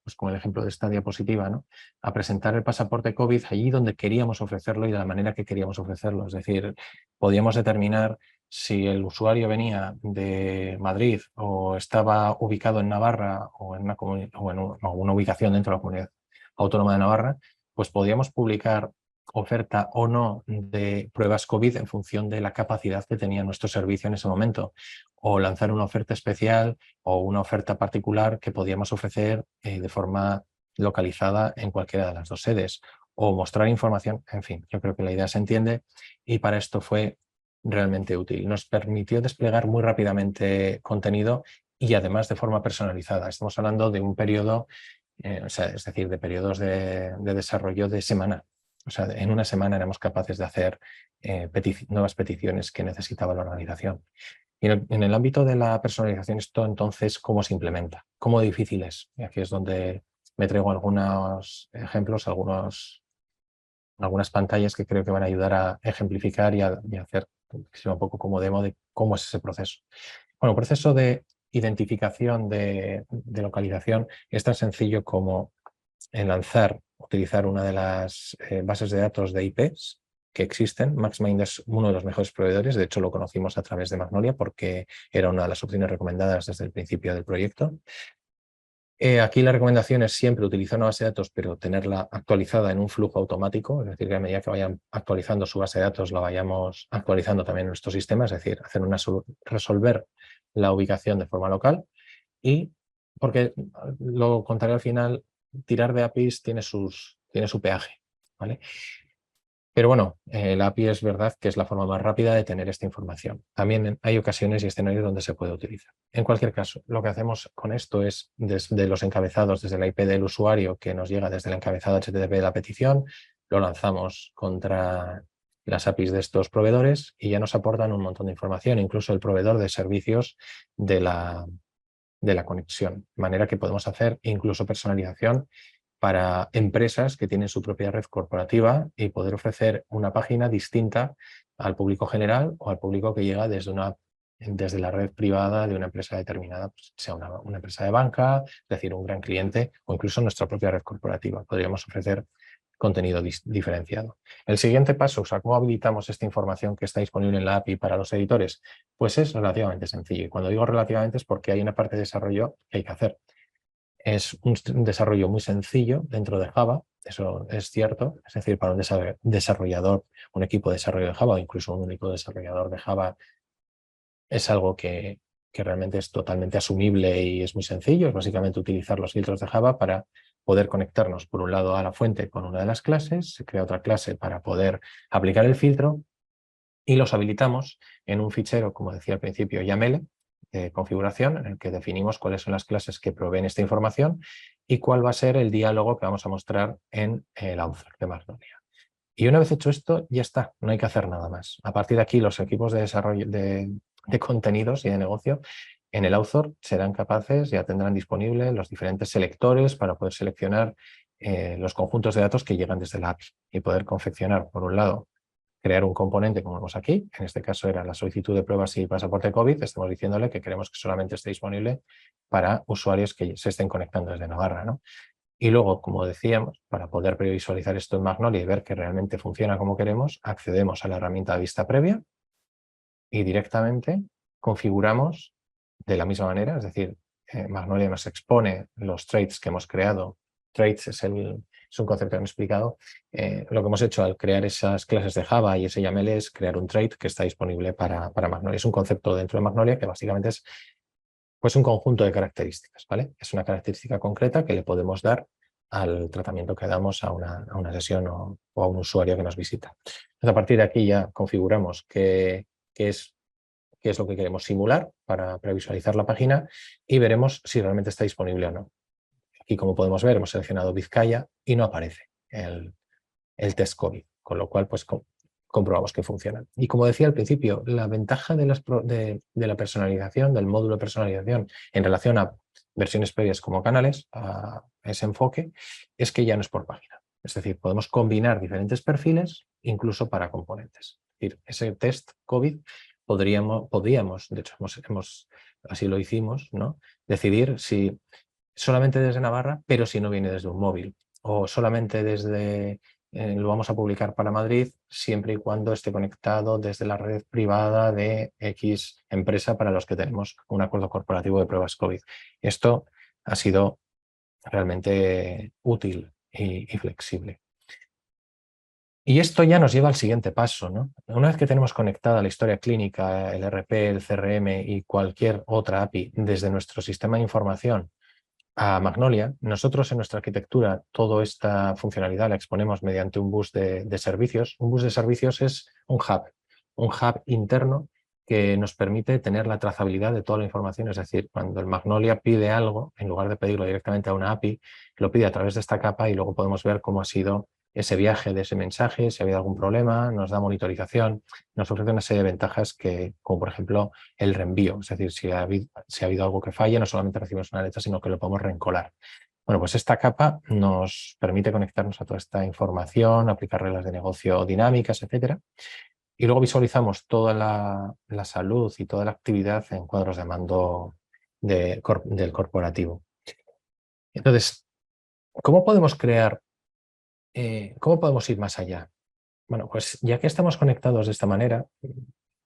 pues como el ejemplo de esta diapositiva, ¿no?, a presentar el pasaporte COVID allí donde queríamos ofrecerlo y de la manera que queríamos ofrecerlo. Es decir, podíamos determinar si el usuario venía de Madrid o estaba ubicado en Navarra o en una ubicación dentro de la comunidad autónoma de Navarra, pues podíamos publicar oferta o no de pruebas COVID en función de la capacidad que tenía nuestro servicio en ese momento, o lanzar una oferta especial o una oferta particular que podíamos ofrecer de forma localizada en cualquiera de las dos sedes, o mostrar información. En fin, yo creo que la idea se entiende y para esto fue realmente útil. Nos permitió desplegar muy rápidamente contenido y además de forma personalizada. Estamos hablando de un periodo, es decir, de periodos de desarrollo de semana. O sea, en una semana éramos capaces de hacer nuevas peticiones que necesitaba la organización. Y en el ámbito de la personalización, esto entonces, ¿cómo se implementa? ¿Cómo difícil es? Y aquí es donde me traigo algunos ejemplos, algunas pantallas que creo que van a ayudar a ejemplificar y a hacer un poco como demo de cómo es ese proceso. Bueno, el proceso de identificación de localización es tan sencillo como utilizar una de las bases de datos de IPs que existen. MaxMind es uno de los mejores proveedores, de hecho lo conocimos a través de Magnolia porque era una de las opciones recomendadas desde el principio del proyecto. Aquí la recomendación es siempre utilizar una base de datos, pero tenerla actualizada en un flujo automático, es decir, que a medida que vayan actualizando su base de datos, la vayamos actualizando también en nuestro sistema, es decir, resolver la ubicación de forma local. Y porque lo contaré al final, tirar de APIs tiene su peaje, ¿vale? Pero bueno, la API es verdad que es la forma más rápida de tener esta información. También hay ocasiones y escenarios donde se puede utilizar. En cualquier caso, lo que hacemos con esto es desde los encabezados, desde la IP del usuario que nos llega desde el encabezado HTTP de la petición, lo lanzamos contra las APIs de estos proveedores y ya nos aportan un montón de información, incluso el proveedor de servicios de la conexión, de manera que podemos hacer incluso personalización para empresas que tienen su propia red corporativa y poder ofrecer una página distinta al público general o al público que llega desde la red privada de una empresa determinada, pues, sea una empresa de banca, es decir, un gran cliente o incluso nuestra propia red corporativa. Podríamos ofrecer contenido diferenciado. El siguiente paso, o sea, ¿cómo habilitamos esta información que está disponible en la API para los editores? Pues es relativamente sencillo. Y cuando digo relativamente es porque hay una parte de desarrollo que hay que hacer. Es un desarrollo muy sencillo dentro de Java, eso es cierto, es decir, para un desarrollador, un equipo de desarrollo de Java o incluso un único desarrollador de Java es algo que realmente es totalmente asumible y es muy sencillo, es básicamente utilizar los filtros de Java para poder conectarnos por un lado a la fuente con una de las clases, se crea otra clase para poder aplicar el filtro y los habilitamos en un fichero, como decía al principio, YAML, de configuración, en el que definimos cuáles son las clases que proveen esta información y cuál va a ser el diálogo que vamos a mostrar en el author de Magnolia. Y una vez hecho esto, ya está, no hay que hacer nada más. A partir de aquí, los equipos de desarrollo de contenidos y de negocio en el author serán capaces, ya tendrán disponibles los diferentes selectores para poder seleccionar los conjuntos de datos que llegan desde la API y poder confeccionar, por un lado, crear un componente como vemos aquí, en este caso era la solicitud de pruebas y pasaporte COVID, estamos diciéndole que queremos que solamente esté disponible para usuarios que se estén conectando desde Navarra, ¿no? Y luego, como decíamos, para poder previsualizar esto en Magnolia y ver que realmente funciona como queremos, accedemos a la herramienta de vista previa y directamente configuramos de la misma manera, es decir, Magnolia nos expone los traits que hemos creado. Traits es un concepto que hemos explicado. Lo que hemos hecho al crear esas clases de Java y ese YAML es crear un trait que está disponible para Magnolia. Es un concepto dentro de Magnolia que básicamente es pues un conjunto de características, ¿vale? Es una característica concreta que le podemos dar al tratamiento que damos a una sesión o a un usuario que nos visita. Entonces, a partir de aquí ya configuramos qué es lo que queremos simular para previsualizar la página y veremos si realmente está disponible o no. Aquí, como podemos ver, hemos seleccionado Vizcaya y no aparece el test COVID, con lo cual pues comprobamos que funciona. Y como decía al principio, la ventaja de la personalización, del módulo de personalización en relación a versiones previas como canales, a ese enfoque, es que ya no es por página. Es decir, podemos combinar diferentes perfiles incluso para componentes. Es decir, ese test COVID podríamos, de hecho así lo hicimos, ¿no? Decidir si solamente desde Navarra, pero si no viene desde un móvil, o solamente desde, lo vamos a publicar para Madrid, siempre y cuando esté conectado desde la red privada de X empresa para los que tenemos un acuerdo corporativo de pruebas COVID. Esto ha sido realmente útil y flexible. Y esto ya nos lleva al siguiente paso, ¿no? Una vez que tenemos conectada la historia clínica, el RP, el CRM y cualquier otra API desde nuestro sistema de información a Magnolia, nosotros en nuestra arquitectura toda esta funcionalidad la exponemos mediante un bus de servicios. Un bus de servicios es un hub interno que nos permite tener la trazabilidad de toda la información. Es decir, cuando el Magnolia pide algo, en lugar de pedirlo directamente a una API, lo pide a través de esta capa y luego podemos ver cómo ha sido ese viaje de ese mensaje, si ha habido algún problema, nos da monitorización, nos ofrece una serie de ventajas como por ejemplo el reenvío, es decir, si ha habido algo que falle, no solamente recibimos una letra, sino que lo podemos reencolar. Bueno, pues esta capa nos permite conectarnos a toda esta información, aplicar reglas de negocio dinámicas, etcétera. Y luego visualizamos toda la salud y toda la actividad en cuadros de mando del corporativo. Entonces, ¿cómo podemos ¿cómo podemos ir más allá? Bueno, pues ya que estamos conectados de esta manera,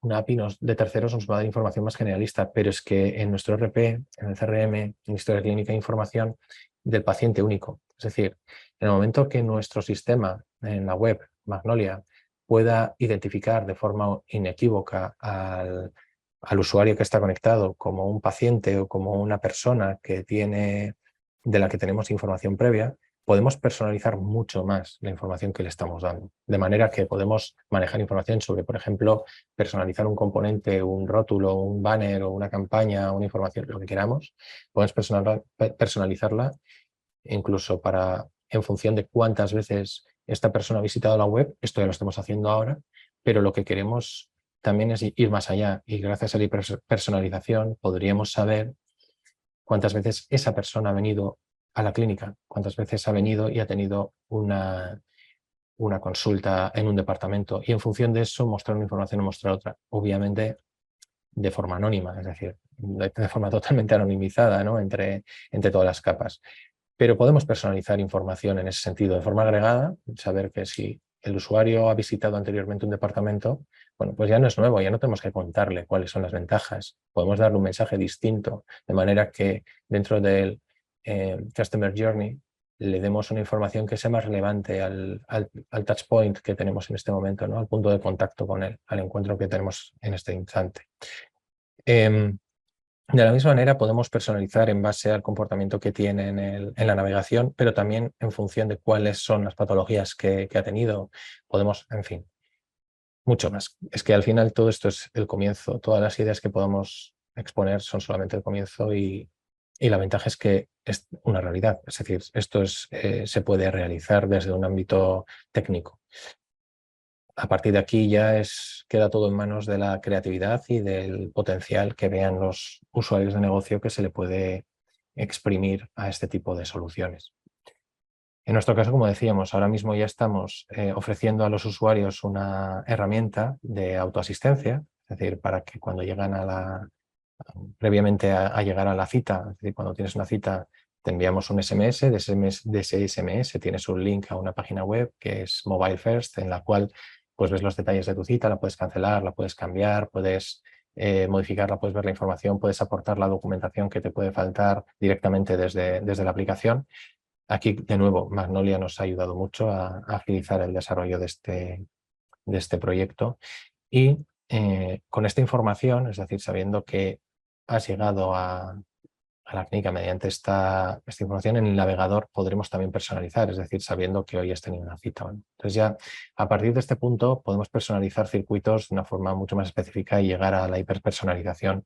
una API de terceros nos va a dar información más generalista, pero es que en nuestro RP, en el CRM, en historia clínica, hay información del paciente único. Es decir, en el momento que nuestro sistema en la web, Magnolia, pueda identificar de forma inequívoca al usuario que está conectado como un paciente o como una persona de la que tenemos información previa, podemos personalizar mucho más la información que le estamos dando. De manera que podemos manejar información sobre, por ejemplo, personalizar un componente, un rótulo, un banner o una campaña, una información, lo que queramos. Podemos personalizarla incluso en función de cuántas veces esta persona ha visitado la web. Esto ya lo estamos haciendo ahora, pero lo que queremos también es ir más allá y gracias a la personalización podríamos saber cuántas veces esa persona ha venido a la clínica, cuántas veces ha venido y ha tenido una consulta en un departamento y en función de eso mostrar una información o mostrar otra, obviamente de forma anónima, es decir, de forma totalmente anonimizada, ¿no? entre todas las capas. Pero podemos personalizar información en ese sentido de forma agregada, saber que si el usuario ha visitado anteriormente un departamento, bueno, pues ya no es nuevo, ya no tenemos que contarle cuáles son las ventajas. Podemos darle un mensaje distinto, de manera que dentro del Customer Journey le demos una información que sea más relevante al touchpoint que tenemos en este momento, ¿no? Al punto de contacto con él, al encuentro que tenemos en este instante. De la misma manera podemos personalizar en base al comportamiento que tiene en la navegación, pero también en función de cuáles son las patologías que ha tenido. Podemos, en fin, mucho más. Es que al final todo esto es el comienzo. Todas las ideas que podamos exponer son solamente el comienzo y la ventaja es que es una realidad. Es decir, esto se puede realizar desde un ámbito técnico. A partir de aquí ya queda todo en manos de la creatividad y del potencial que vean los usuarios de negocio que se le puede exprimir a este tipo de soluciones. En nuestro caso, como decíamos, ahora mismo ya estamos ofreciendo a los usuarios una herramienta de autoasistencia, es decir, para que cuando llegan previamente a llegar a la cita, es decir, cuando tienes una cita te enviamos un SMS, de ese SMS tienes un link a una página web que es Mobile First, en la cual pues ves los detalles de tu cita, la puedes cancelar, la puedes cambiar, puedes modificarla, puedes ver la información, puedes aportar la documentación que te puede faltar directamente desde la aplicación. Aquí, de nuevo, Magnolia nos ha ayudado mucho a agilizar el desarrollo de este proyecto y con esta información, es decir, sabiendo que has llegado a la clínica mediante esta información, en el navegador podremos también personalizar, es decir, sabiendo que hoy has tenido una cita. Entonces ya a partir de este punto podemos personalizar circuitos de una forma mucho más específica y llegar a la hiperpersonalización,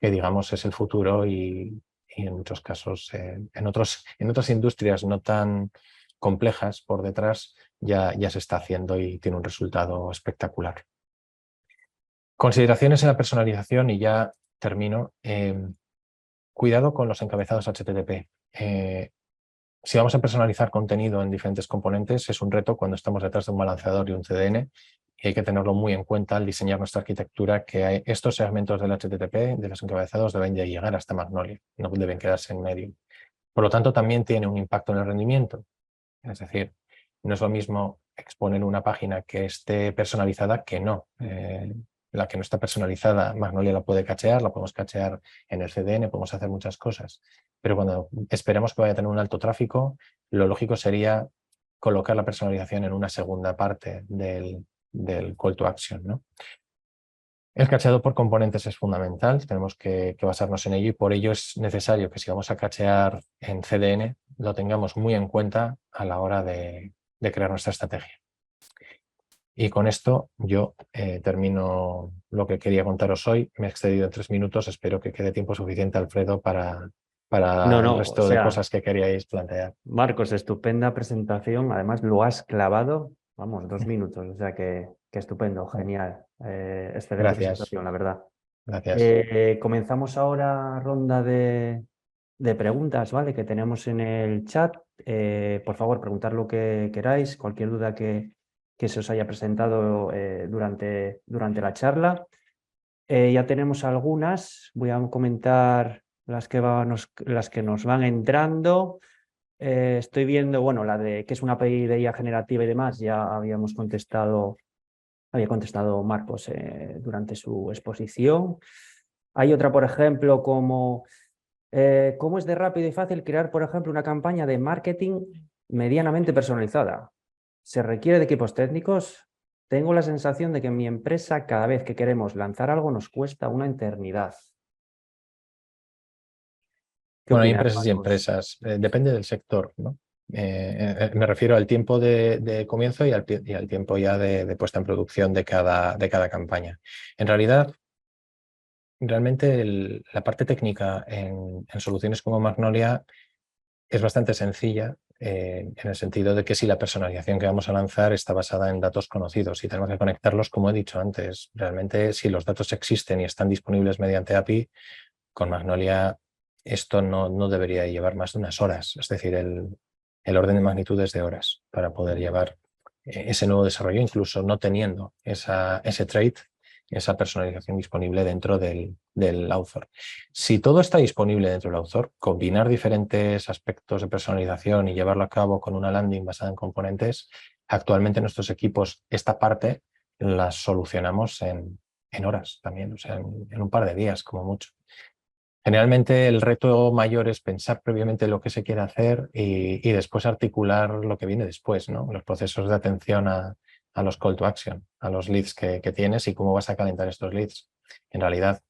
que digamos es el futuro y en muchos casos, en otras industrias no tan complejas por detrás, ya se está haciendo y tiene un resultado espectacular. Consideraciones en la personalización y ya termino. Cuidado con los encabezados HTTP. Si vamos a personalizar contenido en diferentes componentes, es un reto cuando estamos detrás de un balanceador y un CDN, y hay que tenerlo muy en cuenta al diseñar nuestra arquitectura, que estos segmentos del HTTP, de los encabezados, deben de llegar hasta Magnolia, no deben quedarse en medio. Por lo tanto, también tiene un impacto en el rendimiento. Es decir, no es lo mismo exponer una página que esté personalizada que no. La que no está personalizada, Magnolia la puede cachear, la podemos cachear en el CDN, podemos hacer muchas cosas. Pero cuando esperemos que vaya a tener un alto tráfico, lo lógico sería colocar la personalización en una segunda parte del call to action, ¿no? El cacheado por componentes es fundamental, tenemos que basarnos en ello, y por ello es necesario que si vamos a cachear en CDN lo tengamos muy en cuenta a la hora de crear nuestra estrategia. Y con esto yo termino lo que quería contaros hoy. Me he excedido en 3 minutos, espero que quede tiempo suficiente, Alfredo, para el resto de cosas que queríais plantear. Marcos, estupenda presentación. Además, lo has clavado, vamos, 2 minutos. O sea que estupendo, genial. Excelente Gracias. presentación, la verdad. Gracias. Comenzamos ahora ronda de preguntas, ¿vale? Que tenemos en el chat. Por favor, preguntar lo que queráis, cualquier duda que se os haya presentado durante la charla. Ya tenemos algunas. Voy a comentar las que nos van entrando. Estoy viendo, bueno, la de que es una API de IA generativa y demás, ya había contestado Marcos durante su exposición. Hay otra, por ejemplo, como ¿cómo es de rápido y fácil crear, por ejemplo, una campaña de marketing medianamente personalizada? ¿Se requiere de equipos técnicos? Tengo la sensación de que en mi empresa, cada vez que queremos lanzar algo, nos cuesta una eternidad. ¿Qué Bueno, hay opinas, empresas y Marcos? empresas, depende del sector, ¿no? Me refiero al tiempo de comienzo y al tiempo ya de puesta en producción de cada campaña. En realidad, realmente la parte técnica en soluciones como Magnolia es bastante sencilla, en el sentido de que si la personalización que vamos a lanzar está basada en datos conocidos y tenemos que conectarlos, como he dicho antes. Realmente, si los datos existen y están disponibles mediante API, con Magnolia esto no debería llevar más de unas horas. Es decir, el orden de magnitud es de horas para poder llevar ese nuevo desarrollo, incluso no teniendo ese trait, esa personalización disponible dentro del author. Si todo está disponible dentro del author, combinar diferentes aspectos de personalización y llevarlo a cabo con una landing basada en componentes, actualmente nuestros equipos esta parte la solucionamos en horas también, o sea, en un par de días como mucho. Generalmente el reto mayor es pensar previamente lo que se quiere hacer y después articular lo que viene después, ¿no? Los procesos de atención a los call to action, a los leads que tienes y cómo vas a calentar estos leads. En realidad,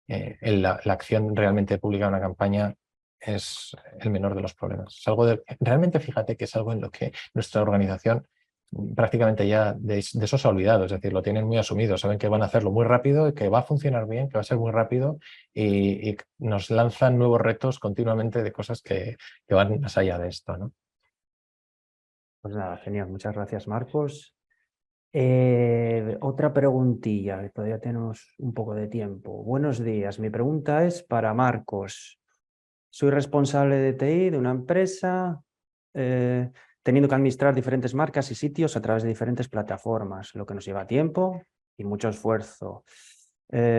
la acción realmente de publicar una campaña es el menor de los problemas. Es algo realmente fíjate que es algo en lo que nuestra organización prácticamente ya de eso se ha olvidado, es decir, lo tienen muy asumido, saben que van a hacerlo muy rápido y que va a funcionar bien, que va a ser muy rápido y nos lanzan nuevos retos continuamente de cosas que van más allá de esto, ¿no? Pues nada, genial. Muchas gracias, Marcos. Otra preguntilla, que todavía tenemos un poco de tiempo. Buenos días. Mi pregunta es para Marcos. Soy responsable de TI de una empresa, teniendo que administrar diferentes marcas y sitios a través de diferentes plataformas, lo que nos lleva tiempo y mucho esfuerzo.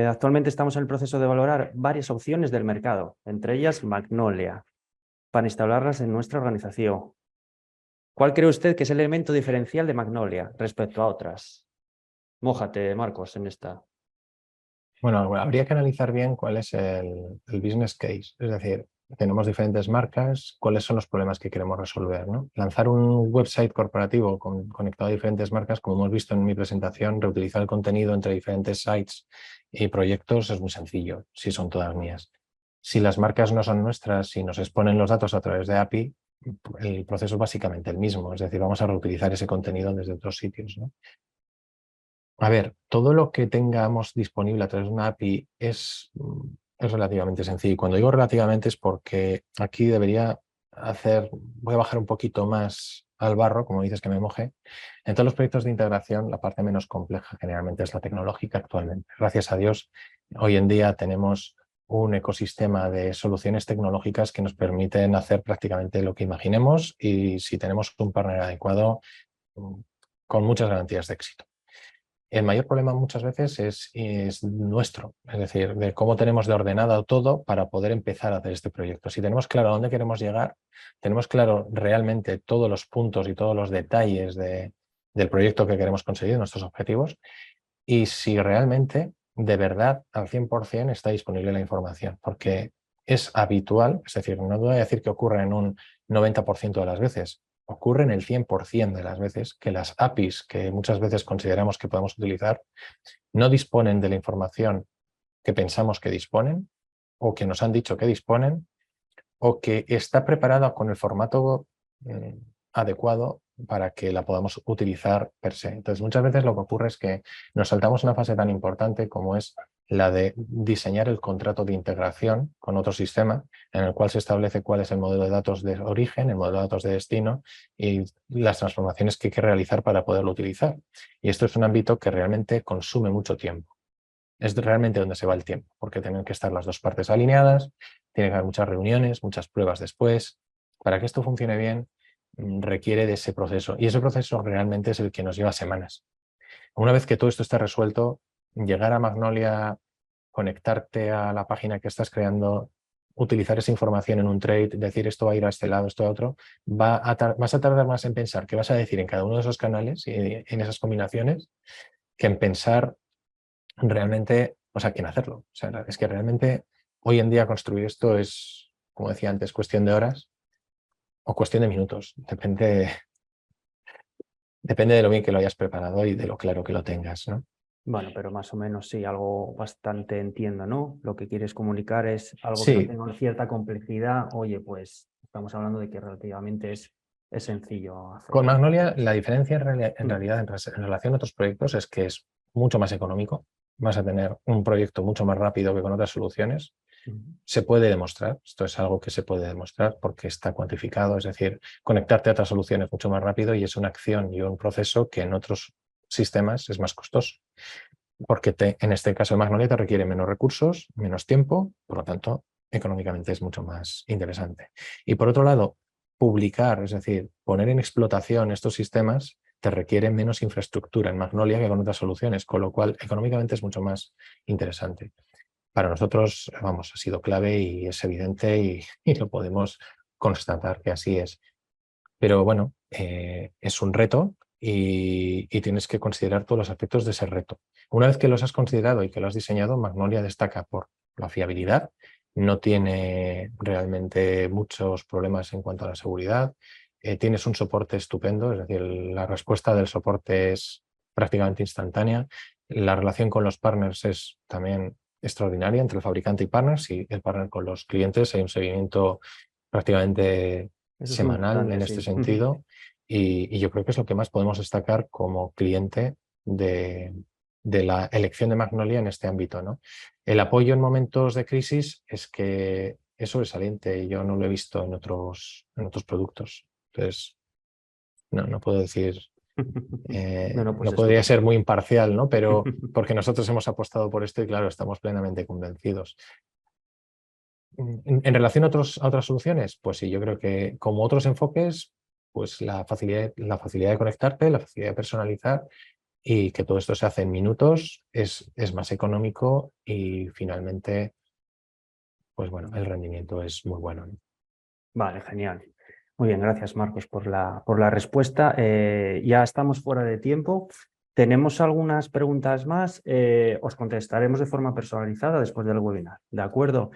Actualmente estamos en el proceso de valorar varias opciones del mercado, entre ellas Magnolia, para instalarlas en nuestra organización. ¿Cuál cree usted que es el elemento diferencial de Magnolia respecto a otras? Mójate, Marcos, en esta. Bueno, habría que analizar bien cuál es el business case. Es decir, tenemos diferentes marcas, cuáles son los problemas que queremos resolver, ¿no? Lanzar un website corporativo conectado a diferentes marcas, como hemos visto en mi presentación, reutilizar el contenido entre diferentes sites y proyectos es muy sencillo, si son todas mías. Si las marcas no son nuestras y nos exponen los datos a través de API, el proceso es básicamente el mismo, es decir, vamos a reutilizar ese contenido desde otros sitios, ¿no? A ver, todo lo que tengamos disponible a través de una API es relativamente sencillo. Y cuando digo relativamente es porque aquí debería voy a bajar un poquito más al barro, como dices que me moje. En todos los proyectos de integración, la parte menos compleja generalmente es la tecnológica actualmente. Gracias a Dios, hoy en día tenemos un ecosistema de soluciones tecnológicas que nos permiten hacer prácticamente lo que imaginemos y si tenemos un partner adecuado, con muchas garantías de éxito. El mayor problema muchas veces es nuestro, es decir, de cómo tenemos de ordenado todo para poder empezar a hacer este proyecto. Si tenemos claro a dónde queremos llegar, tenemos claro realmente todos los puntos y todos los detalles del proyecto que queremos conseguir, nuestros objetivos, y si realmente, de verdad, al 100% está disponible la información, porque es habitual, es decir, no voy a decir que ocurra en un 90% de las veces, ocurre en el 100% de las veces que las APIs que muchas veces consideramos que podemos utilizar no disponen de la información que pensamos que disponen o que nos han dicho que disponen o que está preparada con el formato adecuado para que la podamos utilizar per se. Entonces, muchas veces lo que ocurre es que nos saltamos una fase tan importante como es la de diseñar el contrato de integración con otro sistema en el cual se establece cuál es el modelo de datos de origen, el modelo de datos de destino y las transformaciones que hay que realizar para poderlo utilizar. Y esto es un ámbito que realmente consume mucho tiempo. Es realmente donde se va el tiempo, porque tienen que estar las dos partes alineadas, tiene que haber muchas reuniones, muchas pruebas después. Para que esto funcione bien, requiere de ese proceso. Y ese proceso realmente es el que nos lleva semanas. Una vez que todo esto está resuelto, llegar a Magnolia, conectarte a la página que estás creando, utilizar esa información en un trade, decir esto va a ir a este lado, esto a otro, vas a tardar más en pensar qué vas a decir en cada uno de esos canales y en esas combinaciones que en pensar realmente, o sea, que en hacerlo. O sea, es que realmente hoy en día construir esto es, como decía antes, cuestión de horas o cuestión de minutos. Depende de lo bien que lo hayas preparado y de lo claro que lo tengas, ¿no? Bueno, pero más o menos sí, algo bastante entiendo, ¿no? Lo que quieres comunicar es algo que no Sí, tenga cierta complejidad. Oye, pues estamos hablando de que relativamente es sencillo hacer. con Magnolia la diferencia en realidad en relación a otros proyectos es que es mucho más económico. Vas a tener un proyecto mucho más rápido que con otras soluciones. Se puede demostrar, esto es algo que se puede demostrar porque está cuantificado, es decir, conectarte a otras soluciones mucho más rápido y es una acción y un proceso que en otros sistemas es más costoso, porque en este caso de Magnolia te requiere menos recursos, menos tiempo, por lo tanto, económicamente es mucho más interesante. Y por otro lado, publicar, es decir, poner en explotación estos sistemas te requiere menos infraestructura en Magnolia que con otras soluciones, con lo cual económicamente es mucho más interesante. Para nosotros, vamos, ha sido clave y es evidente y lo podemos constatar que así es. Pero bueno, es un reto y tienes que considerar todos los aspectos de ese reto. Una vez que los has considerado y que lo has diseñado, Magnolia destaca por la fiabilidad, no tiene realmente muchos problemas en cuanto a la seguridad, tienes un soporte estupendo, es decir, la respuesta del soporte es prácticamente instantánea, la relación con los partners es también extraordinaria entre el fabricante y partners y el partner con los clientes, hay un seguimiento prácticamente Eso es muy semanal importante, en este sí. sentido y yo creo que es lo que más podemos destacar como cliente de la elección de Magnolia en este ámbito, ¿no? El apoyo en momentos de crisis es que es sobresaliente, yo no lo he visto en otros productos. Entonces, no puedo decir, Bueno, pues no podría estupendo. ser muy imparcial, ¿no? Pero porque nosotros hemos apostado por esto y claro, estamos plenamente convencidos. En relación a otras soluciones, pues sí, yo creo que como otros enfoques, pues la facilidad de conectarte, la facilidad de personalizar y que todo esto se hace en minutos es más económico y finalmente, pues bueno, el rendimiento es muy bueno, ¿no? Vale, genial. Muy bien, gracias Marcos por la respuesta. Ya estamos fuera de tiempo. Tenemos algunas preguntas más. Os contestaremos de forma personalizada después del webinar. ¿De acuerdo?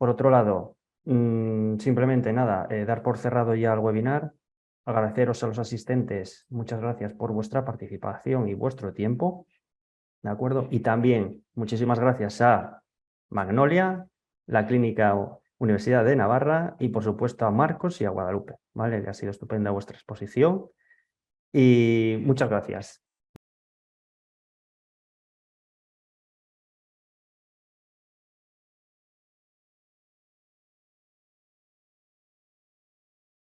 Por otro lado, simplemente nada, dar por cerrado ya el webinar. Agradeceros a los asistentes, muchas gracias por vuestra participación y vuestro tiempo, ¿de acuerdo? Y también muchísimas gracias a Magnolia, la Clínica Universidad de Navarra y por supuesto a Marcos y a Guadalupe, ¿vale? Que ha sido estupenda vuestra exposición y muchas gracias.